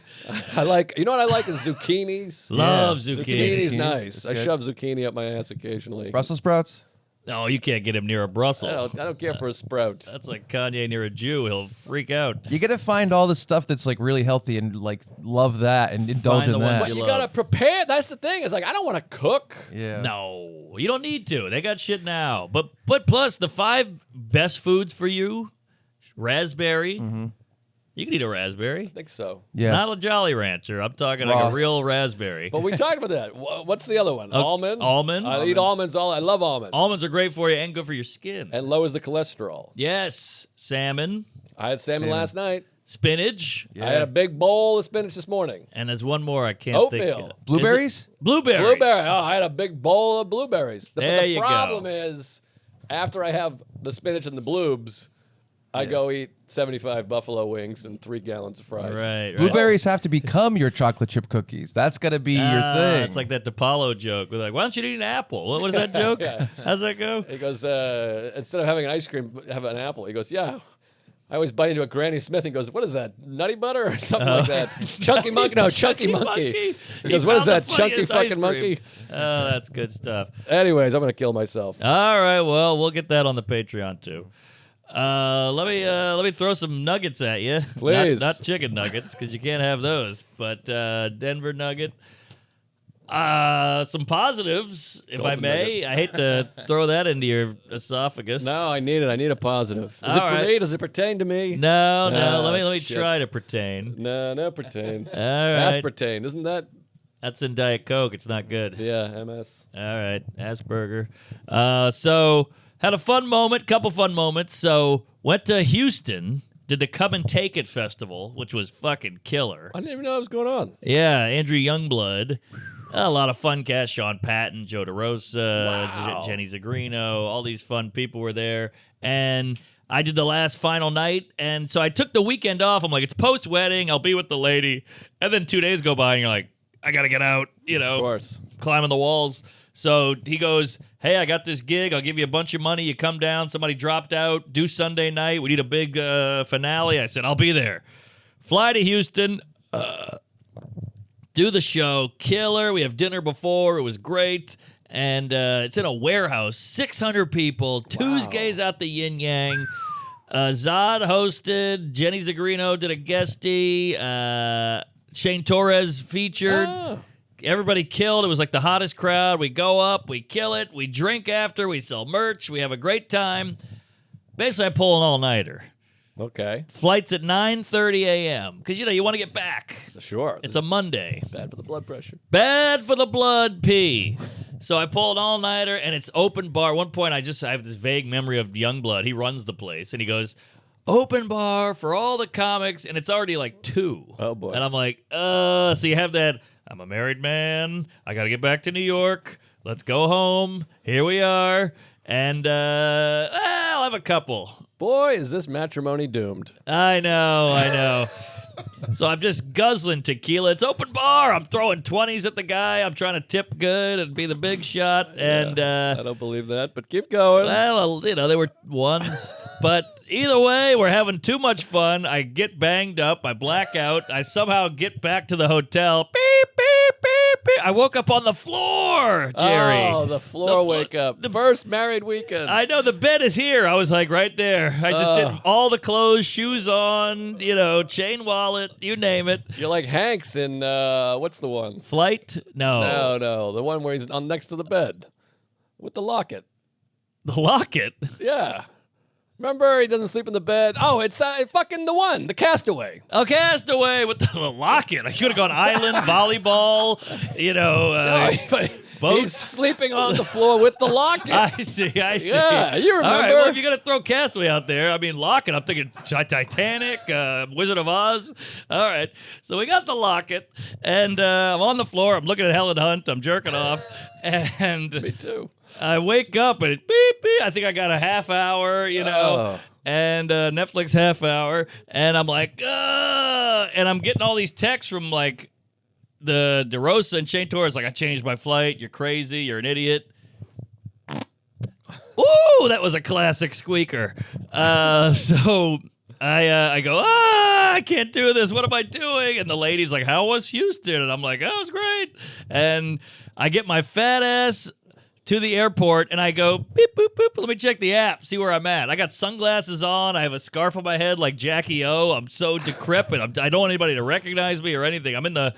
I like. You know what I like is zucchinis. Love Zucchini's zucchini. Zucchini. nice. That's I good. shove zucchini up my ass occasionally. Brussels sprouts? No, you can't get him near a Brussels. I don't care for a sprout. That's like Kanye near a Jew. He'll freak out. You got to find all the stuff that's like really healthy and like love that and indulge Find in the one that. But you you love. gotta prepare. That's the thing. It's like I don't want to cook. Yeah. No, you don't need to. They got shit now. But plus the 5 best foods for you: raspberry. You can eat a raspberry. I think so. Yes. Not a Jolly Rancher. I'm talking like Raw. a real raspberry. But we talked about that. What's the other one? Almond. almonds? I eat almonds. I love almonds. Almonds are great for you and good for your skin. And lowers the cholesterol. Yes, salmon, I had salmon last night. spinach, I had a big bowl of spinach this morning. and there's one more I can't think Oatmeal. of. Blueberries? Is it- Blueberries. Blueberry. Oh, I had a big bowl of blueberries. There the you problem go. is, after I have the spinach and the bloobs, I go eat 75 buffalo wings and 3 gallons of fries. Right. Blueberries have to become your chocolate chip cookies. That's got to be your thing. It's like that DePaulo joke. We're like, why don't you eat an apple? What is that joke? Yeah. How's that go? He goes, instead of having an ice cream, have an apple. He goes, yeah. I always bite into a Granny Smith and goes, what is that, nutty butter or something like that? Chunky monkey? No, chunky monkey. He goes, what is that, chunky fucking monkey? Oh, that's good stuff. Anyways, I'm going to kill myself. All right, well, we'll get that on the Patreon too. Let me throw some nuggets at you. Please. Not chicken nuggets because you can't have those, but Denver nugget. Some positives, if I Golden may. I hate to throw that into your esophagus. No, I need it. I need a positive. Is All it for right. me? Does it pertain to me? No. Ah, Let me shit. try to pertain. No, pertain. All right. Aspartame. Isn't that? That's in Diet Coke. It's not good. Yeah, MS. All right, Asperger. So had a fun moment, couple fun moments. So went to Houston did the Come and Take It festival, which was fucking killer. I didn't even know what was going on. Yeah, Andrew Youngblood. A lot of fun cast. Sean Patton, Joe DeRosa, Wow. Jenny Zagrino. All these fun people were there. And I did the last final night. And so I took the weekend off. I'm like, it's post-wedding. I'll be with the lady. And then 2 days go by and you're like, I got to get out, you know. Of course. Climbing the walls. So he goes, hey, I got this gig. I'll give you a bunch of money. You come down. Somebody dropped out. Do Sunday night. We need a big finale. I said, I'll be there. Fly to Houston. Do the show. Killer. We have dinner before. It was great. And it's in a warehouse. 600 people. Tuesdays out the yin yang. Zod hosted. Jenny Zagrino did a guestie. Shane Torres featured. Oh. Everybody killed. It was like the hottest crowd. We go up, we kill it, we drink after, we sell merch, we have a great time. Basically, I pull an all-nighter. Okay. Flight's at 9:30 a.m. Because, you want to get back. Sure. It's a Monday. bad for the blood pressure. Bad for the blood pee. So I pull an all-nighter, and it's open bar. At one point, I have this vague memory of Youngblood. He runs the place, and he goes, open bar for all the comics, and it's already like 2. Oh, boy. And I'm like, so you have that, I'm a married man, I got to get back to New York, let's go home, here we are, and I'll have a couple. Boy, is this matrimony doomed. I know. So I'm just guzzling tequila. It's open bar. I'm throwing 20s at the guy. I'm trying to tip good and be the big shot. And I don't believe that, but keep going. well, they were ones. But either way, we're having too much fun. I get banged up. I black out. I somehow get back to the hotel. Beep, beep, beep, beep. I woke up on the floor, Jerry. Oh, the floor wake up. The first married weekend. I know the bed is here. I was like right there. I just did all the clothes, shoes on, chain wallet, you name it. You're like Hanks in, what's the one? Flight? No. No, the one where he's on next to the bed with the locket. The locket? Yeah. Remember, he doesn't sleep in the bed. Oh, it's fucking the one, the Castaway. Oh, Castaway with the locket. I could have gone island, volleyball, boat. He's sleeping on the floor with the locket. I see. Yeah, you remember. All right, well, if you're going to throw Castaway out there, I mean, locket, I'm thinking Titanic, Wizard of Oz. All right. So we got the locket, and I'm on the floor. I'm looking at Helen Hunt. I'm jerking off. And Me too. I wake up, and it beep, beep. I think I got a half hour, Oh. and Netflix half hour. And I'm like, and I'm getting all these texts from, like, the DeRosa and Shane Torres, like, I changed my flight. You're crazy. You're an idiot. Ooh, that was a classic squeaker. So I go, I can't do this. What am I doing? And the lady's like, how was Houston? And I'm like, oh, it was great. And I get my fat ass to the airport, and I go, beep, boop, boop. Let me check the app, see where I'm at. I got sunglasses on. I have a scarf on my head like Jackie O. I'm so decrepit. I don't want anybody to recognize me or anything. I'm in the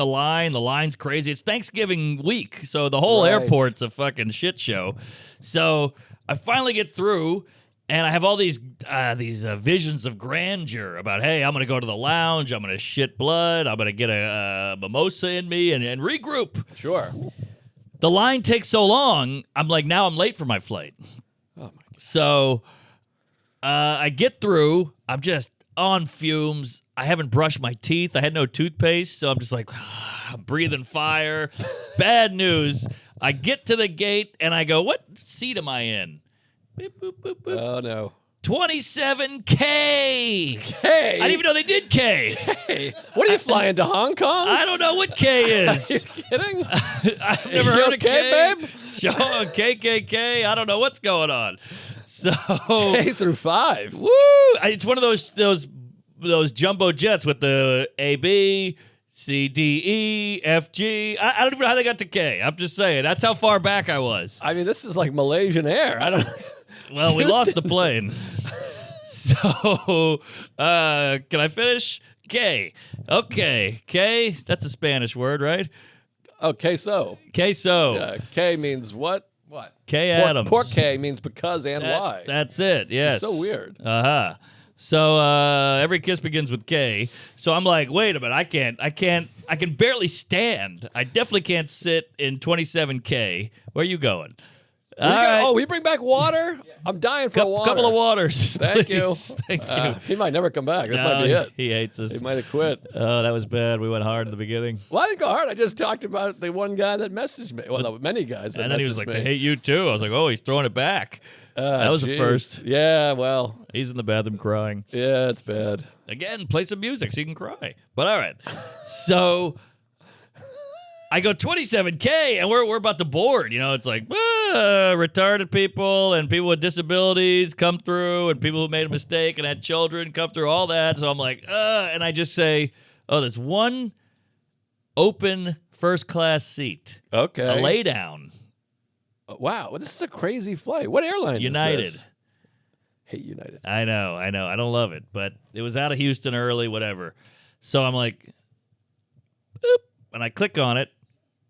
line. The line's crazy. It's Thanksgiving week, so the whole Right. airport's a fucking shit show. So I finally get through, and I have all these visions of grandeur about, hey, I'm going to go to the lounge. I'm going to shit blood. I'm going to get a mimosa in me and regroup. Sure. The line takes so long, I'm like, now I'm late for my flight. Oh, my God. So I get through. I'm just on fumes. I haven't brushed my teeth. I had no toothpaste, so I'm just like, breathing fire. Bad news. I get to the gate, and I go, what seat am I in? Beep, boop, boop, boop. Oh, no. 27K. Hey. I didn't even know they did K. Hey. What are you flying to Hong Kong? I don't know what K Are you is. kidding? I've never You heard okay, of K. babe? Sure, KKK. I don't know what's going on. So K through 5. woo! It's one of those jumbo jets with the A, B, C, D, E, F, G. I don't even know how they got to K. I'm just saying. That's how far back I was. I mean, this is like Malaysian Air. I don't. Well, we lost the plane. So, can I finish? K. Okay. K, that's a Spanish word, right? Oh, queso. Queso. K means what? What? K Adams. Pork K means because and why. That's it, yes. It's so weird. Uh-huh. So every kiss begins with K. So I'm like, wait a minute, I can barely stand. I definitely can't sit in 27K. Where are you going? All right. Oh, we bring back water? I'm dying for water. Couple of waters. Thank please. you. Thank you. He might never come back. This No, might be it. He hates us. He might have quit. Oh, that was bad. We went hard in the beginning. Well, I didn't go hard. I just talked about the one guy that messaged me. Well, no, many guys that And then he was messaged like, me. "They hate you too." I was like, "Oh, he's throwing it back." That was the Jeez. first. Yeah, well, He's in the bathroom crying. yeah, it's bad. Again, play some music so you can cry. But all right. So I go 27K and we're about to board. You know, it's like retarded people and people with disabilities come through and people who made a mistake and had children come through, all that. So I'm like, and I just say, oh, there's one open first class seat. Okay. A lay down. Wow, well, this is a crazy flight. What airline United. is this? Hate United. I know. I don't love it, but it was out of Houston early, whatever. So I'm like, boop, and I click on it.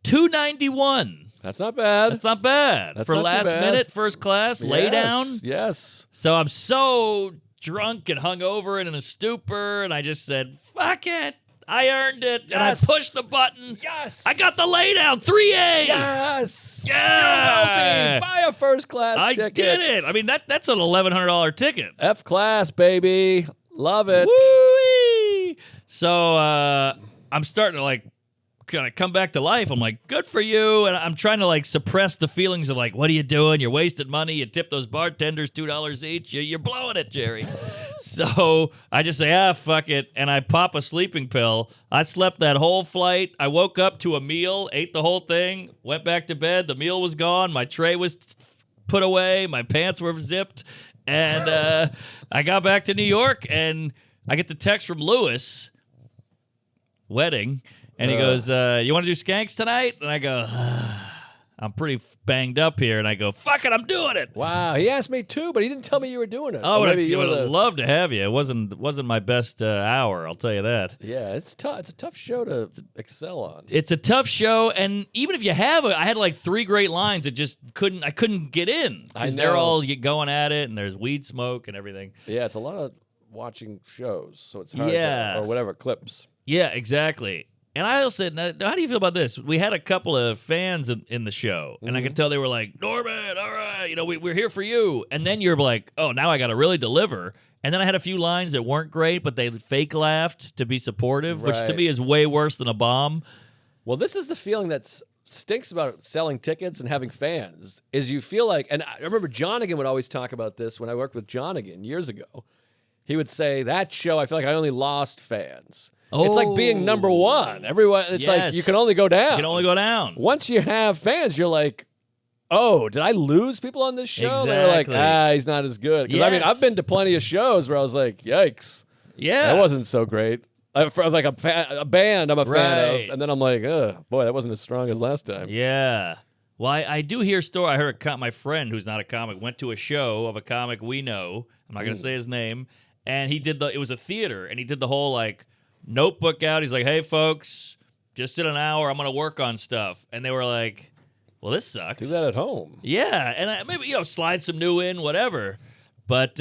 $291. That's not bad. That's not bad. That's For not too last bad. minute, first class, lay down. Yes. So I'm so drunk and hungover and in a stupor, and I just said, fuck it. I earned it. And I Yes. pushed the button. Yes. I got the lay down. 3A. Yes. Yeah. You're wealthy. Buy a first class I ticket. did it. I mean, that's an $1,100 ticket. F class, baby. Love it. Woo-wee. So I'm starting to like kind of come back to life. I'm like, good for you. And I'm trying to like suppress the feelings of like, what are you doing? You're wasting money. You tip those bartenders $2 each. You're blowing it, Jerry. So I just say, fuck it. And I pop a sleeping pill. I slept that whole flight. I woke up to a meal, ate the whole thing, went back to bed. The meal was gone. My tray was put away. My pants were zipped. And I got back to New York and I get the text from Lewis, wedding. And he goes, you want to do skanks tonight? And I go, I'm pretty banged up here. And I go, fuck it, I'm doing it. Wow. He asked me too, but he didn't tell me you were doing it. Oh, Or I maybe you would were have the- loved to have you. It wasn't my best hour, I'll tell you that. Yeah, it's tough. It's a tough show to excel on. It's a tough show, and even if you have it, I had like 3 great lines that just I couldn't get in. I Because they're know. all going at it, and there's weed smoke and everything. Yeah, it's a lot of watching shows, so it's hard Yeah. to, or whatever, clips. Yeah, exactly. And I also said, now, how do you feel about this? We had a couple of fans in the show, and I could tell they were like, Norman, all right, we're here for you. And then you're like, oh, now I got to really deliver. And then I had a few lines that weren't great, but they fake laughed to be supportive, which to Right. me is way worse than a bomb. Well, this is the feeling that stinks about selling tickets and having fans, is you feel like, and I remember Johnigan would always talk about this when I worked with Johnigan years ago. He would say, that show, I feel like I only lost fans. It's like being number one. Everyone, it's like you Yes. can only go down. You can only go down. Once you have fans, you're like, oh, did I lose people on this show? They're like, Exactly. he's not as good. Because I mean, Yes. I've been to plenty of shows where I was like, yikes, Yeah. that wasn't so great. For like a band I'm a fan Right. of, and then I'm like, boy, that wasn't as strong as last time. Yeah. Well, I do hear story. I heard my friend who's not a comic went to a show of a comic we know. I'm not going to say his name. And he did it was a theater, and he did the whole like notebook out. He's like, hey, folks, just in an hour, I'm going to work on stuff. And they were like, well, this sucks. Do that at home. Yeah. And maybe, slide some new in, whatever. But,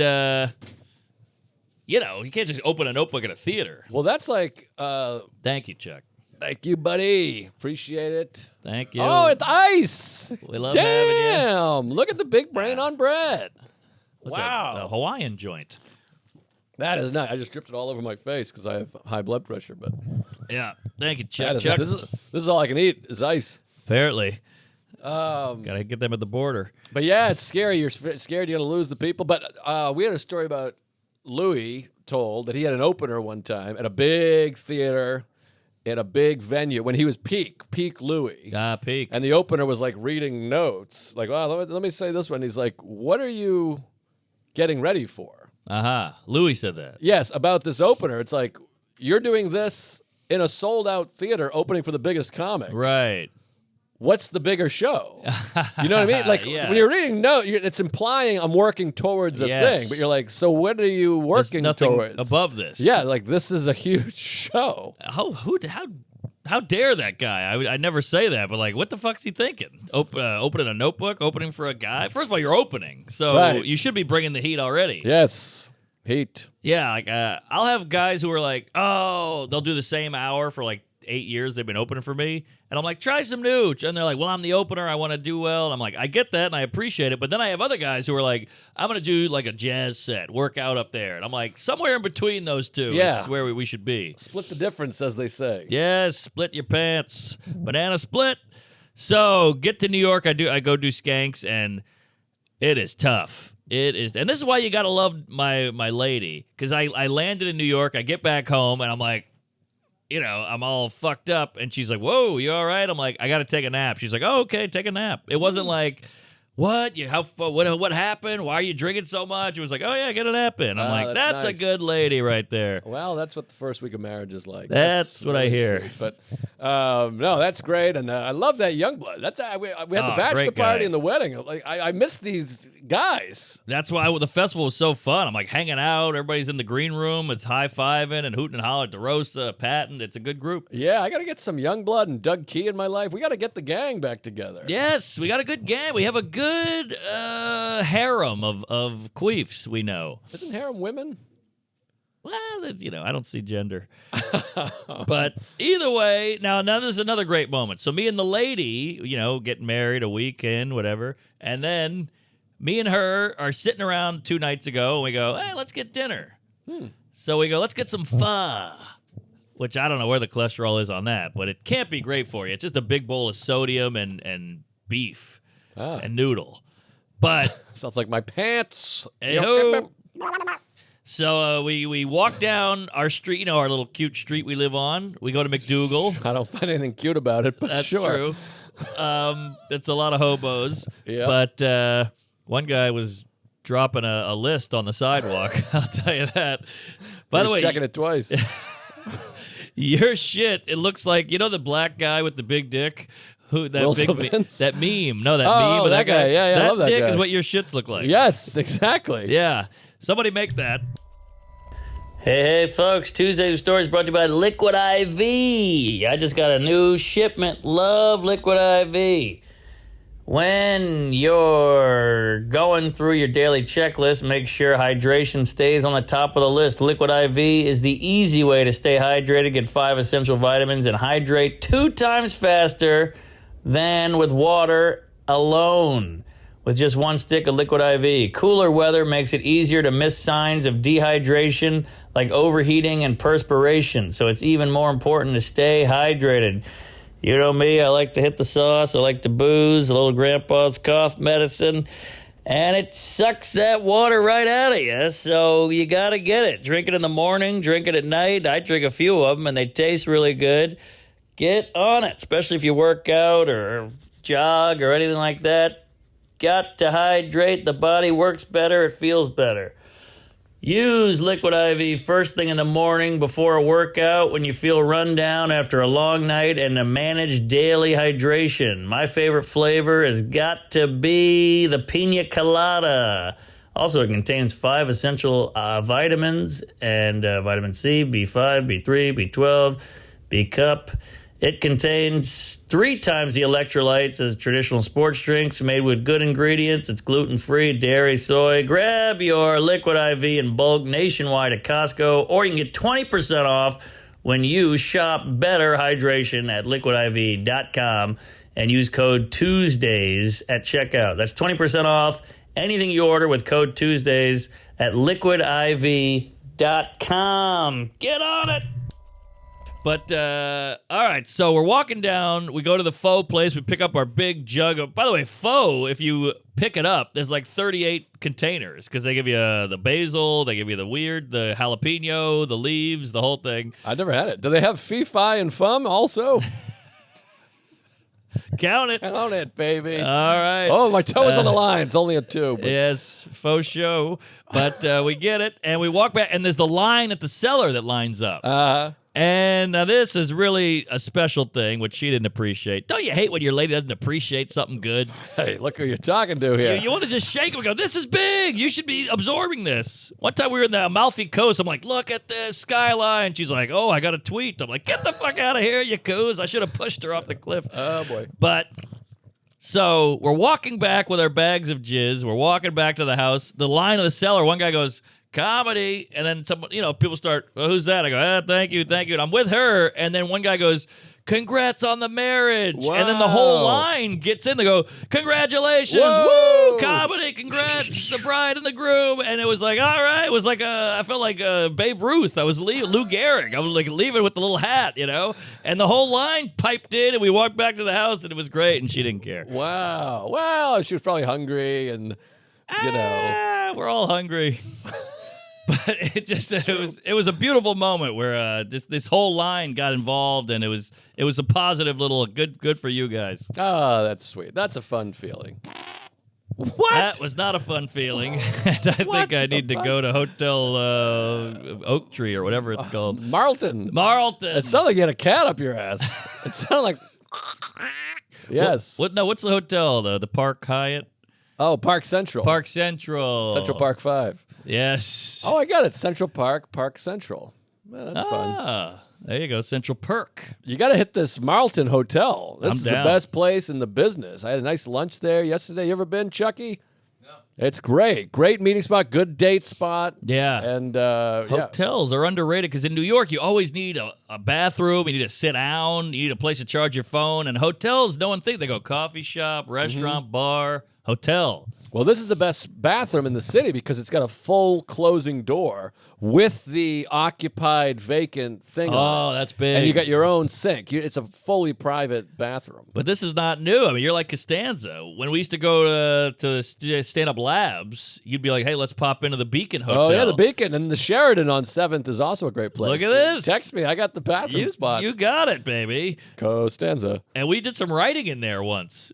you can't just open a notebook at a theater. Well, that's like, Thank you, Chuck. thank you, buddy. Appreciate it. Thank you. Oh, it's ice. We love having you. Damn. Look at the big brain on bread. What's wow. that? A Hawaiian joint. That is not. I just dripped it all over my face because I have high blood pressure. But Yeah. Thank you, Chuck. that is Chuck. not- this is all I can eat is ice. Apparently. Gotta get them at the border. But yeah, it's scary. You're scared you're gonna lose the people. But we had a story about Louis told that he had an opener one time at a big theater, at a big venue when he was peak Louis. Peak. And the opener was like reading notes, like, "Wow, let me say this one." He's like, "What are you getting ready for?" Louis said that. Yes, about this opener. It's like you're doing this in a sold-out theater, opening for the biggest comic. Right. What's the bigger show? You know what I mean? Like Yeah. when you're reading note, it's implying I'm working towards a Yes. thing, but you're like, so what are you There's working nothing towards? above this. Yeah, like this is a huge show. How dare that guy? I never say that, but like, what the fuck's he thinking? Opening a notebook, opening for a guy. First of all, you're opening, so Right. you should be bringing the heat already. Yes, heat. Yeah, like I'll have guys who are like, oh, they'll do the same hour for like 8 years they've been opening for me, And I'm like, try some new. And they're like, well, I'm the opener. I want to do well. And I'm like, I get that and I appreciate it. But then I have other guys who are like, I'm going to do like a jazz set, work out up there. And I'm like, somewhere in between those two is where we should be. Split the difference, as they say. Yes, split your pants. Banana split. So get to New York. I go do Skanks, and it is tough. It is, and this is why you gotta love my lady, because I landed in New York. I get back home, and I'm like, I'm all fucked up, and she's like, "Whoa, you all right?" I'm like, "I gotta take a nap." She's like, "Oh, okay, take a nap." It wasn't like, "What? What happened? Why are you drinking so much?" It was like, "Oh yeah, get a nap in." I'm like, "That's nice. A good lady right there." Well, that's what the first week of marriage is like. That's what I hear. Sweet. But no, that's great, and I love that Youngblood. That's we had the bachelor great party guy. and the wedding. Like I miss these guys. That's why the festival was so fun. I'm like hanging out. Everybody's in the green room. It's high-fiving and hooting and hollering. DeRosa, Patton. It's a good group. Yeah, I got to get some Youngblood and Doug Key in my life. We got to get the gang back together. Yes, we got a good gang. We have a good harem of queefs we know. Isn't harem women? Well, I don't see gender. But either way, now this is another great moment. So me and the lady, getting married a week in, whatever. And then me and her are sitting around 2 nights ago, and we go, hey, let's get dinner. So we go, let's get some pho, which I don't know where the cholesterol is on that, but it can't be great for you. It's just a big bowl of sodium and beef and noodle. But sounds like my pants. Hey-ho. So we walk down our street, our little cute street we live on. We go to McDougal. I don't find anything cute about it, but That's sure. true. It's a lot of hobos. Yeah. But one guy was dropping a list on the sidewalk. I'll tell you that. By the way, checking it twice. your shit, it looks like, the black guy with the big dick? Will Sylvans? That meme. No, that Oh, meme with that guy. Yeah, I love that dick guy. is what your shits look like. Yes, exactly. Yeah. Somebody make that. Hey, folks. Tuesday's with Stories brought to you by Liquid IV. I just got a new shipment. Love Liquid IV. When you're going through your daily checklist, make sure hydration stays on the top of the list. Liquid IV is the easy way to stay hydrated, get 5 essential vitamins, and hydrate 2 times faster than with water alone. With just 1 stick of Liquid IV. Cooler weather makes it easier to miss signs of dehydration like overheating and perspiration. So it's even more important to stay hydrated. You know me, I like to hit the sauce, I like to booze, a little grandpa's cough medicine, and it sucks that water right out of you, so you gotta get it. Drink it in the morning, drink it at night. I drink a few of them, and they taste really good. Get on it, especially if you work out or jog or anything like that. Got to hydrate. The body works better. It feels better. Use Liquid IV first thing in the morning before a workout when you feel run down after a long night and to manage daily hydration. My favorite flavor has got to be the pina colada. Also, it contains 5 essential vitamins and vitamin C, B5, B3, B12, B-cup. It contains 3 times the electrolytes as traditional sports drinks, made with good ingredients. It's gluten-free, dairy, soy. Grab your Liquid IV in bulk nationwide at Costco, or you can get 20% off when you shop Better Hydration at liquidiv.com and use code Tuesdays at checkout. That's 20% off anything you order with code Tuesdays at liquidiv.com. Get on it! But, all right, so we're walking down. We go to the pho place. We pick up our big jug of... By the way, pho, if you pick it up, there's like 38 containers because they give you the basil, they give you the jalapeno, the leaves, the whole thing. I never had it. Do they have fee-fi and fum also? Count it. Count it, baby. All right. Oh, my toe is on the line. It's only a 2. But... Yes, faux show. But we get it, and we walk back, and there's the line at the cellar that lines up. And now this is really a special thing, which she didn't appreciate. Don't you hate when your lady doesn't appreciate something good? Hey, look who you're talking to here. You want to just shake them and go, this is big. You should be absorbing this. One time we were in the Amalfi Coast. I'm like, look at this skyline. She's like, oh, I got a tweet. I'm like, get the fuck out of here, you coos. I should have pushed her off the cliff. Oh, boy. But... So we're walking back with our bags of jizz. We're walking back to the house. The line of the cellar, one guy goes, comedy. And then someone, people start, well, who's that? I go, thank you. And I'm with her. And then one guy goes, congrats on the marriage. And then the whole Wow. line gets in. They go, congratulations. Whoa. Woo, comedy, congrats, the bride and the groom. And it was like, all right. It was like, I felt like Babe Ruth. I was Lou Gehrig. I was like leaving with the little hat, you know? And the whole line piped in, and we walked back to the house, and it was great, and she didn't care. Wow. Well, she was probably hungry and, you know. We're all hungry. But it was a beautiful moment where just this whole line got involved, and it was a positive little good for you guys. Oh, that's sweet. That's a fun feeling. What? That was not a fun feeling. And I think I need to go to Hotel Oak Tree or whatever it's called. Marlton. Marlton. It sounded like you had a cat up your ass. It sounded like. Yes. What's the hotel though? The Park Hyatt? Oh, Park Central. Park Central. Central Park 5. Yes. Oh, I got it. Central Park, Park Central. Man, that's fun. Ah, there you go. Central Perk. You got to hit this Marlton Hotel. This I'm is down. the best place in the business. I had a nice lunch there yesterday. You ever been, Chucky? No. It's great. Great meeting spot. Good date spot. Yeah. And yeah. Hotels are underrated because in New York, you always need a bathroom. You need to sit down. You need a place to charge your phone. And hotels, no one thinks. They go coffee shop, restaurant, bar, hotel. Well, this is the best bathroom in the city because it's got a full closing door with the occupied vacant thing on it. Oh, that's big. And you got your own sink. It's a fully private bathroom. But this is not new. I mean, you're like Costanza. When we used to go to stand-up labs, you'd be like, hey, let's pop into the Beacon Hotel. Oh, yeah, the Beacon. And the Sheridan on 7th is also a great place. Look at this. Text me. I got the bathroom spots. You got it, baby. Costanza. And we did some writing in there once.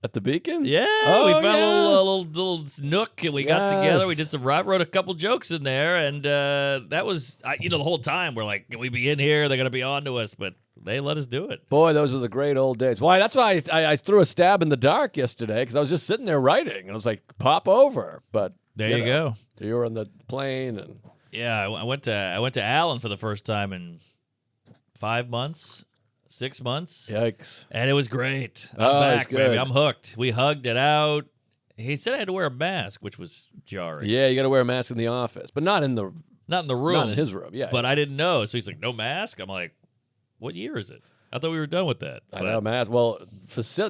At the Beacon? Yeah, Oh, we found yeah. a little nook, and we got together. We did some. I wrote a couple jokes in there, and that was, the whole time we're like, can we be in here? They're gonna be on to us, but they let us do it. Boy, those were the great old days. Why? That's why I threw a stab in the dark yesterday because I was just sitting there writing, and I was like, pop over. But There you go. You were on the plane, and Yeah, I went to Allen for the first time in 5 months. 6 months. yikes. And it was great. I'm Oh, back, it's good. baby. I'm hooked. We hugged it out. He said I had to wear a mask, which was jarring. Yeah, you got to wear a mask in the office, but not in the Not in the room. not in his room. Yeah, But I didn't know. So he's like, no mask? I'm like, what year is it? I thought we were done with that. I know mask. Well,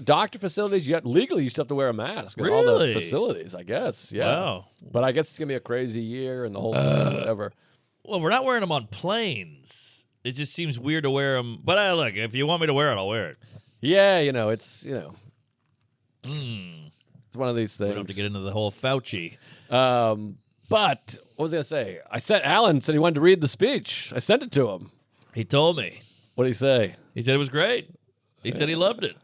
doctor facilities, legally you still have to wear a mask in all the Really? facilities. I guess. Yeah. Wow. But I guess it's gonna be a crazy year and the whole thing, whatever. Well, we're not wearing them on planes. It just seems weird to wear them. But look, if you want me to wear it, I'll wear it. Yeah, it's it's one of these We things. don't have to get into the whole Fauci. But what was I gonna say? Alan said he wanted to read the speech. I sent it to him. He told me. What did he say? He said it was great. He said he loved it.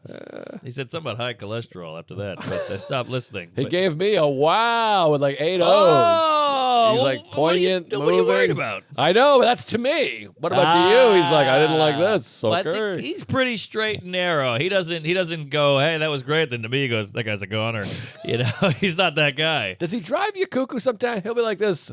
He said something about high cholesterol after that, but I stopped listening. He But- gave me a wow with like 8 O's. Oh, He's like poignant, What are you worried moving. about? I know, but that's to me. What about to you? He's like, I didn't like this. Well, I Okay. think he's pretty straight and narrow. He doesn't go, hey, that was great. Then to me, he goes, that guy's a goner. He's not that guy. Does he drive you cuckoo sometimes? He'll be like this.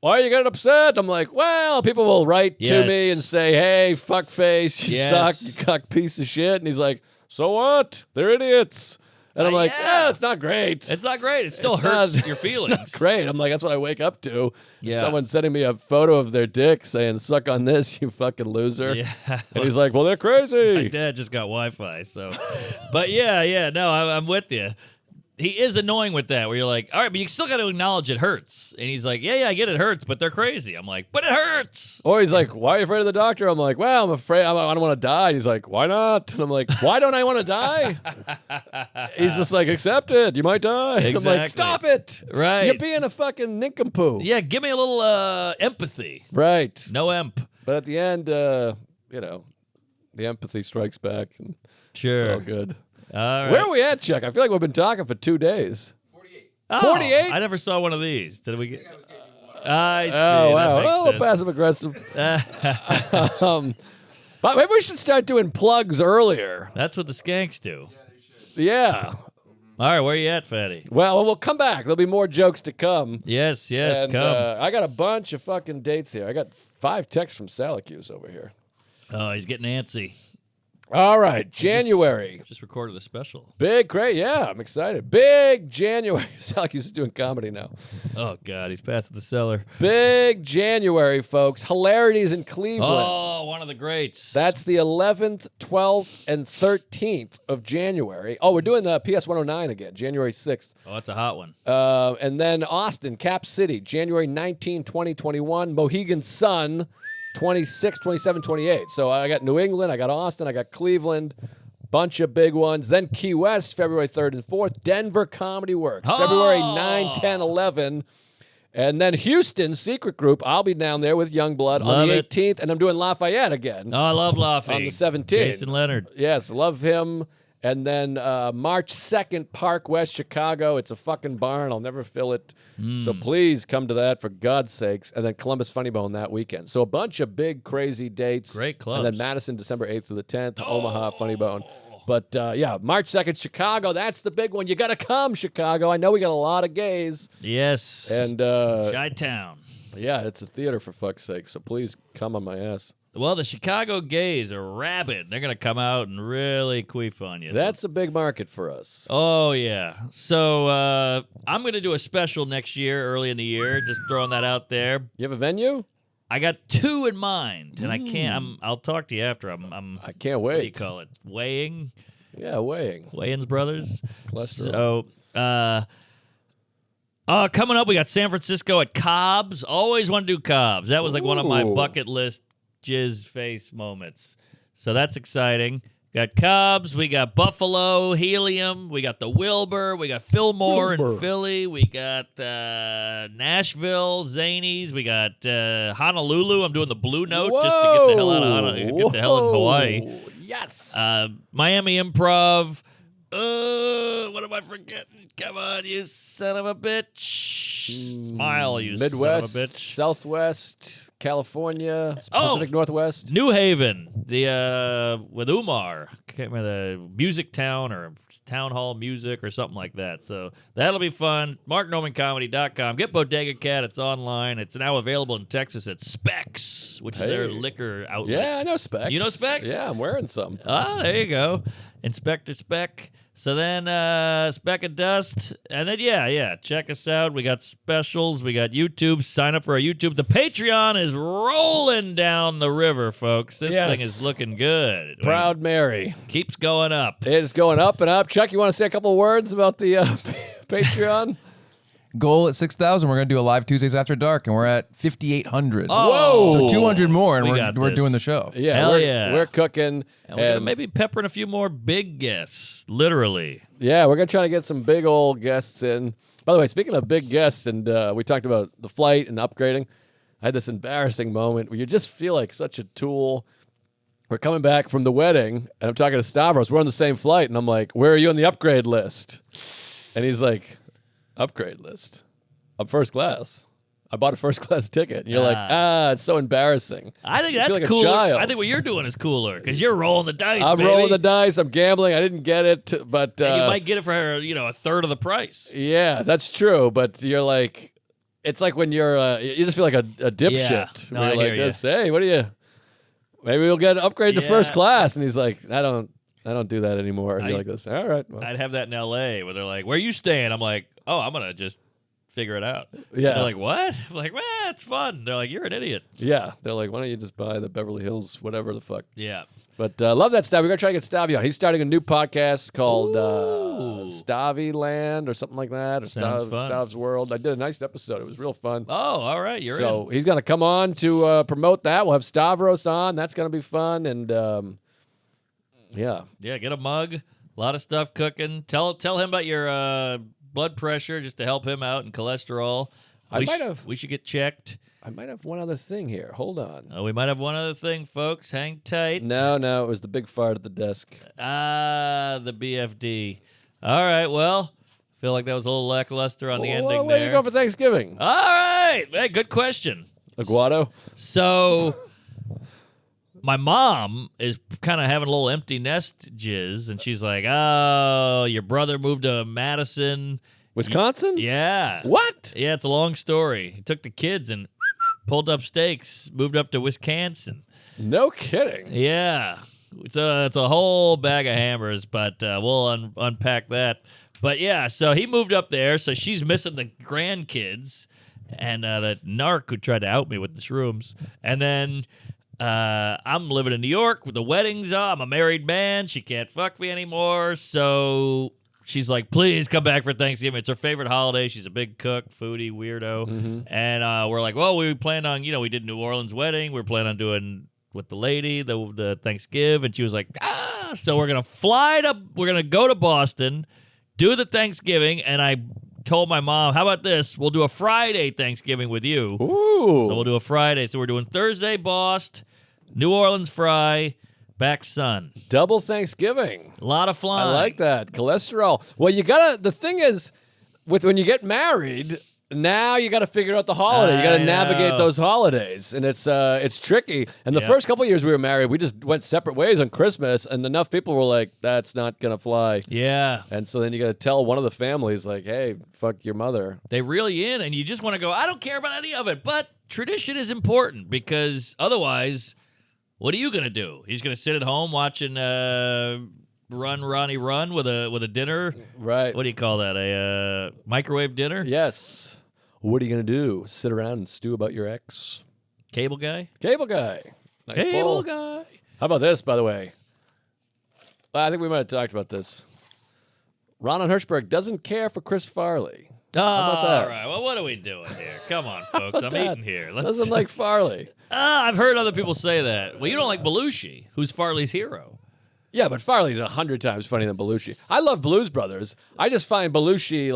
Why are you getting upset? I'm like, well, people will write to Yes. me and say, hey, fuckface, you Yes. suck, you cuck piece of shit. And he's like, so what? They're idiots. And I'm like, yeah. it's not great. It's not great. It still It's hurts not- your feelings. Great. I'm like, that's what I wake up to. Yeah. Someone sending me a photo of their dick saying, suck on this, you fucking loser. Yeah. And he's like, well, they're My crazy. dad just got Wi-Fi, so. But no, I'm with you. He is annoying with that, where you're like, all right, but you still got to acknowledge it hurts. And he's like, yeah, I get it hurts, but they're crazy. I'm like, but it hurts. Or he's like, why are you afraid of the doctor? I'm like, well, I'm afraid. I don't want to die. He's like, why not? And I'm like, why don't I want to die? He's just like, accept it. You might die. I'm Exactly. like, stop it. Right. You're being a fucking nincompoop. Yeah, give me a little empathy. Right. No emp. But at the end, the empathy strikes back. And Sure. it's all good. All right. Where are we at, Chuck? I feel like we've been talking for 2 days. Oh, 48? I never saw one of these. Did we get? I see. Oh, wow. That Well, makes passive aggressive. But maybe we should start doing plugs earlier. That's what the skanks do. Yeah. All right, where you at, Fatty? Well, we'll come back. There'll be more jokes to come. Yes, And, come. I got a bunch of fucking dates here. I got 5 texts from Syracuse over here. Oh, he's getting antsy. All right, January. Just recorded a special. Big, great. Yeah, I'm excited. Big January. Sound like he's doing comedy now. Oh, God, he's past the cellar. Big January, folks. Hilarities in Cleveland. Oh, one of the greats. That's the 11th, 12th, and 13th of January. Oh, we're doing the PS 109 again, January 6th. Oh, that's a hot one. And then Austin, Cap City, January 19, 2021. Mohegan Sun, 26, 27, 28. So I got New England, I got Austin, I got Cleveland. Bunch of big ones. Then Key West, February 3rd and 4th. Denver Comedy Works, February 9, 10, 11. And then Houston, Secret Group. I'll be down there with Youngblood on the 18th. And I'm doing Lafayette again. Oh, I love Laffy. On the 17th. Jason Leonard. Yes, love him. And then March 2nd, Park West, Chicago. It's a fucking barn. I'll never fill it. So please come to that for God's sakes. And then Columbus Funny Bone that weekend. So a bunch of big, crazy dates. Great clubs. And then Madison, December 8th to the 10th. Omaha, Funny Bone. But yeah, March 2nd, Chicago. That's the big one. You got to come, Chicago. I know we got a lot of gays. Yes. And Chi-Town. yeah, it's a theater for fuck's sake. So please come on my ass. Well, the Chicago gays are rabid. They're going to come out and really queef on you. That's a big market for us. Oh, yeah. So I'm going to do a special next year, early in the year. Just throwing that out there. You have a venue? I got two in mind, and I can't. I'll talk to you after. I can't wait. What do you call it? Weighing? Yeah, weighing. Wayans Brothers. Cholesterol. So, coming up, we got San Francisco at Cobb's. Always want to do Cobb's. That was like one of my Ooh. bucket list jizz face moments. So that's exciting. Got Cobb's, we got Buffalo, Helium, we got the Wilbur, we got Fillmore in Philly, we got Nashville, Zanies, we got Honolulu. I'm doing the Blue Note just to get the hell out of get the hell in Hawaii. Yes. Miami Improv. What am I forgetting? Come on, you son of a bitch. Smile, you Midwest, son of a bitch. Southwest, California, Oh! Pacific Northwest. New Haven, the with Umar, can't remember the Music Town or Town Hall Music or something like that. So that'll be fun. MarkNormanComedy.com. Get Bodega Cat. It's online. It's now available in Texas at Specs, which is their Hey. liquor outlet. Yeah, I know Specs. You know Specs? Yeah, I'm wearing some. Ah, there you go. Inspector Spec. So then Speck of Dust. And then, yeah, check us out. We got specials. We got YouTube. Sign up for our YouTube. The Patreon is rolling down the river, folks. This Yes. thing is looking good. Proud Mary. Keeps going up. It's going up and up. Chuck, you want to say a couple words about the Patreon? Goal at 6,000. We're gonna do a live Tuesdays after dark, and we're at 5,800. Oh. So 200 more, and We we're got we're this. doing the show. Yeah, Hell we're, yeah. we're cooking. And we're going to maybe pepper in a few more big guests, literally. Yeah, we're going to try to get some big old guests in. By the way, speaking of big guests, and we talked about the flight and upgrading, I had this embarrassing moment where you just feel like such a tool. We're coming back from the wedding, and I'm talking to Stavros. We're on the same flight, and I'm like, where are you on the upgrade list? And he's like, upgrade list? I'm first class. I bought a first class ticket. And you're like, it's so embarrassing. I think You feel that's like a cooler. child. I think what you're doing is cooler because you're rolling the dice, I'm baby. rolling the dice. I'm gambling. I didn't get it, but And you might get it for a third of the price. yeah, that's true. But you're like, it's like when you're, you just feel like a dipshit. Yeah. No, Where I you're hear like ya. this. Hey, what do you? Maybe we'll get an upgrade to Yeah. first class. And he's like, I don't do that anymore. And I- you're like this. All right. Well, I'd have that in L.A. where they're like, "Where you staying?" I'm like, "Oh, I'm gonna just figure it out." Yeah. They're like, "What?" I'm like, "Well, it's fun." They're like, "You're an idiot." yeah. They're like, why don't you just buy the Beverly Hills, whatever the fuck. Yeah. But love that stuff. We're going to try to get Stavy on. He's starting a new podcast called Ooh. Stavy Land or something like that, or Sounds fun. Stav's World. I did a nice episode. It was real fun. Oh, all right. You're So in. he's going to come on to promote that. We'll have Stavros on. That's going to be fun. And yeah. Yeah. Get a mug. A lot of stuff cooking. Tell him about your blood pressure just to help him out and cholesterol. We should get checked. I might have one other thing here. Hold on. Oh, we might have one other thing, folks. Hang tight. No, it was the big fart at the desk. The BFD. All right. Well, feel like that was a little lackluster on the ending Where there. you go for Thanksgiving? All right. Hey, good question. Aguado? So, my mom is kind of having a little empty nest jizz, and she's like, "Oh, your brother moved to Madison." Wisconsin? Yeah. What? Yeah, it's a long story. He took the kids and pulled up stakes, moved up to Wisconsin. No kidding. Yeah. It's a whole bag of hammers, but we'll unpack that. But yeah, so he moved up there, so she's missing the grandkids and that narc who tried to out me with the shrooms. And then I'm living in New York with the weddings on. I'm a married man. She can't fuck me anymore. So she's like, please come back for Thanksgiving. It's her favorite holiday. She's a big cook, foodie, weirdo. Mm-hmm. And we're like, well, we planned on, we did New Orleans wedding. We were planning on doing with the lady, the Thanksgiving. And she was like, so we're going to go to Boston, do the Thanksgiving. And I told my mom, how about this? We'll do a Friday Thanksgiving with you. Ooh. So we'll do a Friday. So we're doing Thursday, Boston, New Orleans Fry, back Sun. Double Thanksgiving. A lot of flying. I like that. Cholesterol. Well, the thing is, when you get married, now you got to figure out the holiday. You got to navigate those holidays, and it's tricky. And the first couple years we were married, we just went separate ways on Christmas, and enough people were like, "That's not gonna fly." Yeah. And so then you got to tell one of the families, like, "Hey, fuck your mother." They reel you in, and you just want to go, I don't care about any of it. But tradition is important because otherwise, what are you gonna do? He's gonna sit at home watching Run Ronnie Run with a dinner. Right. What do you call that? A microwave dinner? Yes. What are you gonna do? Sit around and stew about your ex? Cable guy? Cable guy. Nice Cable pull. guy. How about this, by the way? I think we might have talked about this. Ron Hirschberg doesn't care for Chris Farley. Oh, about that? all right. Well, what are we doing here? Come on, folks. I'm that? eating here. Doesn't like Farley. I've heard other people say that. Well, you don't like Belushi, who's Farley's hero. Yeah, but Farley's 100 times funnier than Belushi. I love Blues Brothers. I just find Belushi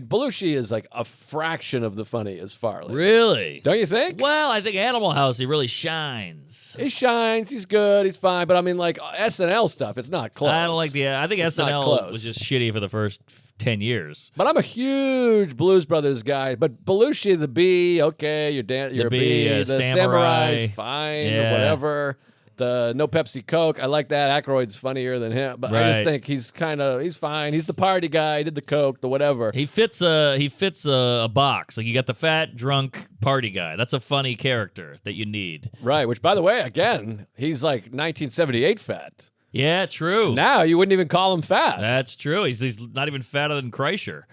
Belushi is like a fraction of the funny as Farley. Really? Don't you think? Well, I think Animal House, he really shines. He shines. He's good. He's fine. But I mean, like SNL stuff, it's not close. I don't like I think It's not SNL close. was just shitty for the first 10 years. But I'm a huge Blues Brothers guy. But Belushi, the bee, okay, you're a bee. The samurai's fine or whatever. The no Pepsi Coke, I like that. Aykroyd's funnier than him, but I just think he's fine. He's the party guy. He did the Coke, the whatever. He fits a box. Like you got the fat drunk party guy. That's a funny character that you need. Right. Which, by the way, again, he's like 1978 fat. Yeah, true. Now you wouldn't even call him fat. That's true. He's not even fatter than Kreischer.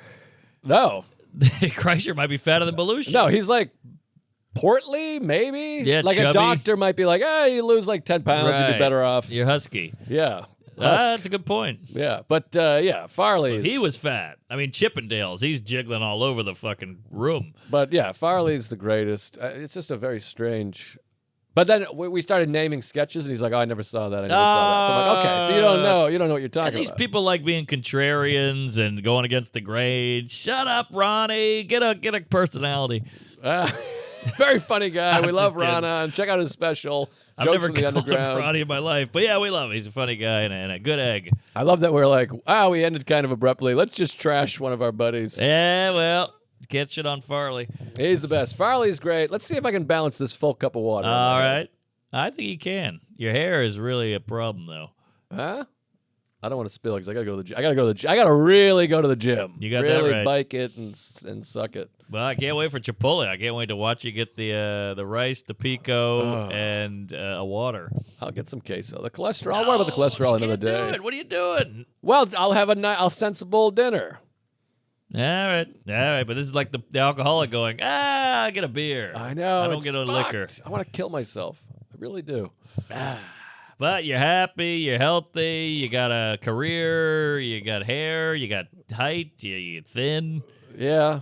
No. Kreischer might be fatter than Belushi. No, he's like portly, maybe. Yeah, like chubby. a doctor might be like, you lose like 10 pounds, you'd be better off. You're husky. Yeah. That's a good point. Yeah, but Farley's. He was fat. I mean, Chippendales. He's jiggling all over the fucking room. But yeah, Farley's the greatest. It's just a very strange. But then we started naming sketches, and he's like, "Oh, I never saw that. I never saw that." So I'm like, "Okay, so you don't know what you're talking These about." people like being contrarians and going against the grain. Shut up, Ronnie. Get a personality. Very funny guy. We I'm love just kidding. Rana. And check out his special. I've Jokes never from the called him Underground. Ronnie in my life, but yeah, we love him. He's a funny guy and a good egg. I love that we're like, we ended kind of abruptly. Let's just trash one of our buddies. Yeah, well, can't shit on Farley. He's the best. Farley's great. Let's see if I can balance this full cup of water. All right. I think you can. Your hair is really a problem, though. Huh? I don't want to spill because I gotta go to the gym. I gotta really go to the gym. You got really that right. Bike it and suck it. Well, I can't wait for Chipotle. I can't wait to watch you get the rice, the pico, and a water. I'll get some queso. The cholesterol. I'll worry about the cholesterol another day. What are you doing? Well, I'll have a sensible dinner. All right. But this is like the alcoholic going, get a beer. I know. I don't it's get a fucked. liquor. I want to kill myself. I really do. But you're happy, you're healthy, you got a career, you got hair, you got height, you're thin, Yeah.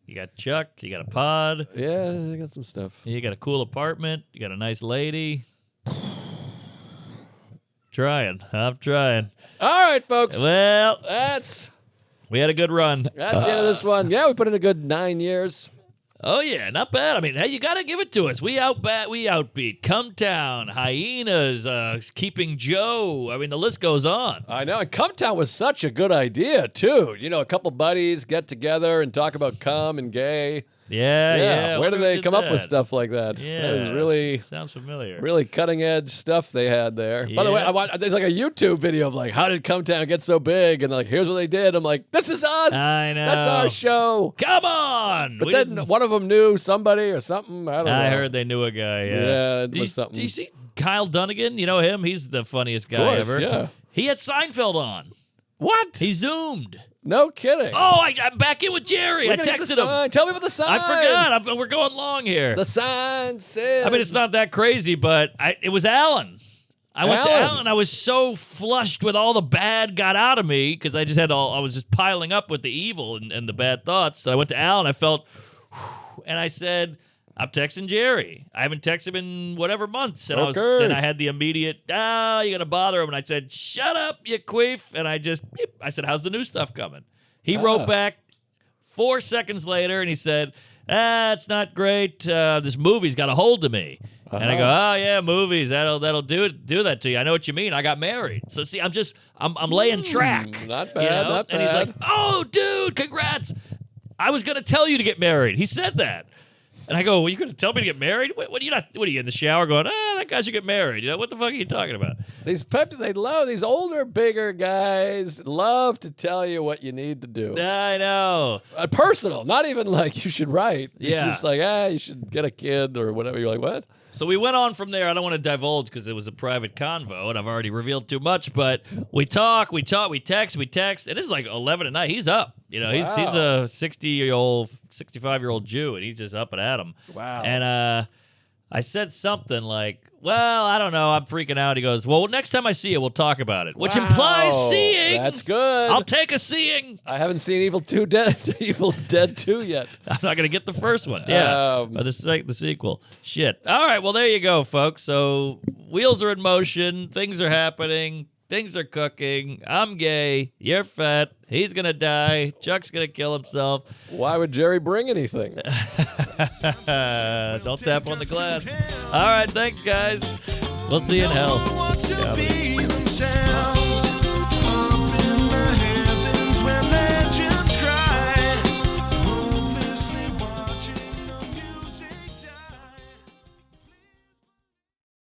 you got Chuck, you got a pod, Yeah, I got some stuff. you got a cool apartment, you got a nice lady. I'm trying. All right, folks. Well, we had a good run. That's the end of this one. Yeah, we put in a good 9 years. Oh, yeah, not bad. I mean, hey, you got to give it to us. We outbeat Come Town, Hyenas, Keeping Joe. I mean, the list goes on. I know. And Come Town was such a good idea, too. You know, a couple buddies get together and talk about cum and gay. Yeah. Where do wonder who they did come up with that. stuff like that? Yeah. That is really, sounds familiar. really cutting edge stuff they had there. By the way, Yeah. there's like a YouTube video of like, how did Come Town get so big? And like, here's what they did. I'm like, this is us. I know. That's our show. Come on. But We then didn't- one of them knew somebody or something. I don't know. I heard they knew a guy. Yeah, it do, you, was something. do you see Kyle Dunnigan? You know him? He's the funniest guy course, ever. yeah. He had Seinfeld on. What? He zoomed. No kidding. Oh, I'm back in with Jerry. We're I gonna get the texted him. sign. Tell me about the sign. I forgot. We're going long here. The sign says. I mean, it's not that crazy, but it was Alan. I went to Alan. Alan. I was so flushed with all the bad got out of me because I was just piling up with the evil and the bad thoughts. So I went to Alan. I felt, and I said, I'm texting Jerry. I haven't texted him in whatever months. And Okay. then I had the immediate, you're going to bother him. And I said, shut up, you queef. And I said, how's the new stuff coming? He wrote back 4 seconds later and he said, it's not great. This movie's got a hold of me. And I go, oh yeah, movies. That'll do that to you. I know what you mean. I got married. So see, I'm laying track. Not bad, not And he's like, bad. oh dude, congrats. I was gonna tell you to get married. He said that. And I go, well, you gonna tell me to get married? What are you in the shower going, that guy should get married? You know, what the fuck are you talking about? These they love these older, bigger guys. Love to tell you what you need to do. I know. Personal, not even like you should write. It's Yeah. just like you should get a kid or whatever. You're like, what? So we went on from there. I don't want to divulge because it was a private convo, and I've already revealed too much. But we text, we text, and it's like 11 at night. He's up. You know, he's a 65-year-old Jew, and he's just up and at him. Wow. And I said something like, well, I don't know. I'm freaking out. He goes, well, next time I see you, we'll talk about it, which implies Wow. seeing. That's good. I'll take a seeing. I haven't seen Evil Dead 2 yet. I'm not going to get the first one. Yeah. Or the sequel. Shit. All right. Well, there you go, folks. So wheels are in motion. Things are happening. Things are cooking. I'm gay. You're fat. He's going to die. Chuck's going to kill himself. Why would Jerry bring anything? Don't tap on the glass. All right. Thanks, guys. We'll see you in hell. wants to be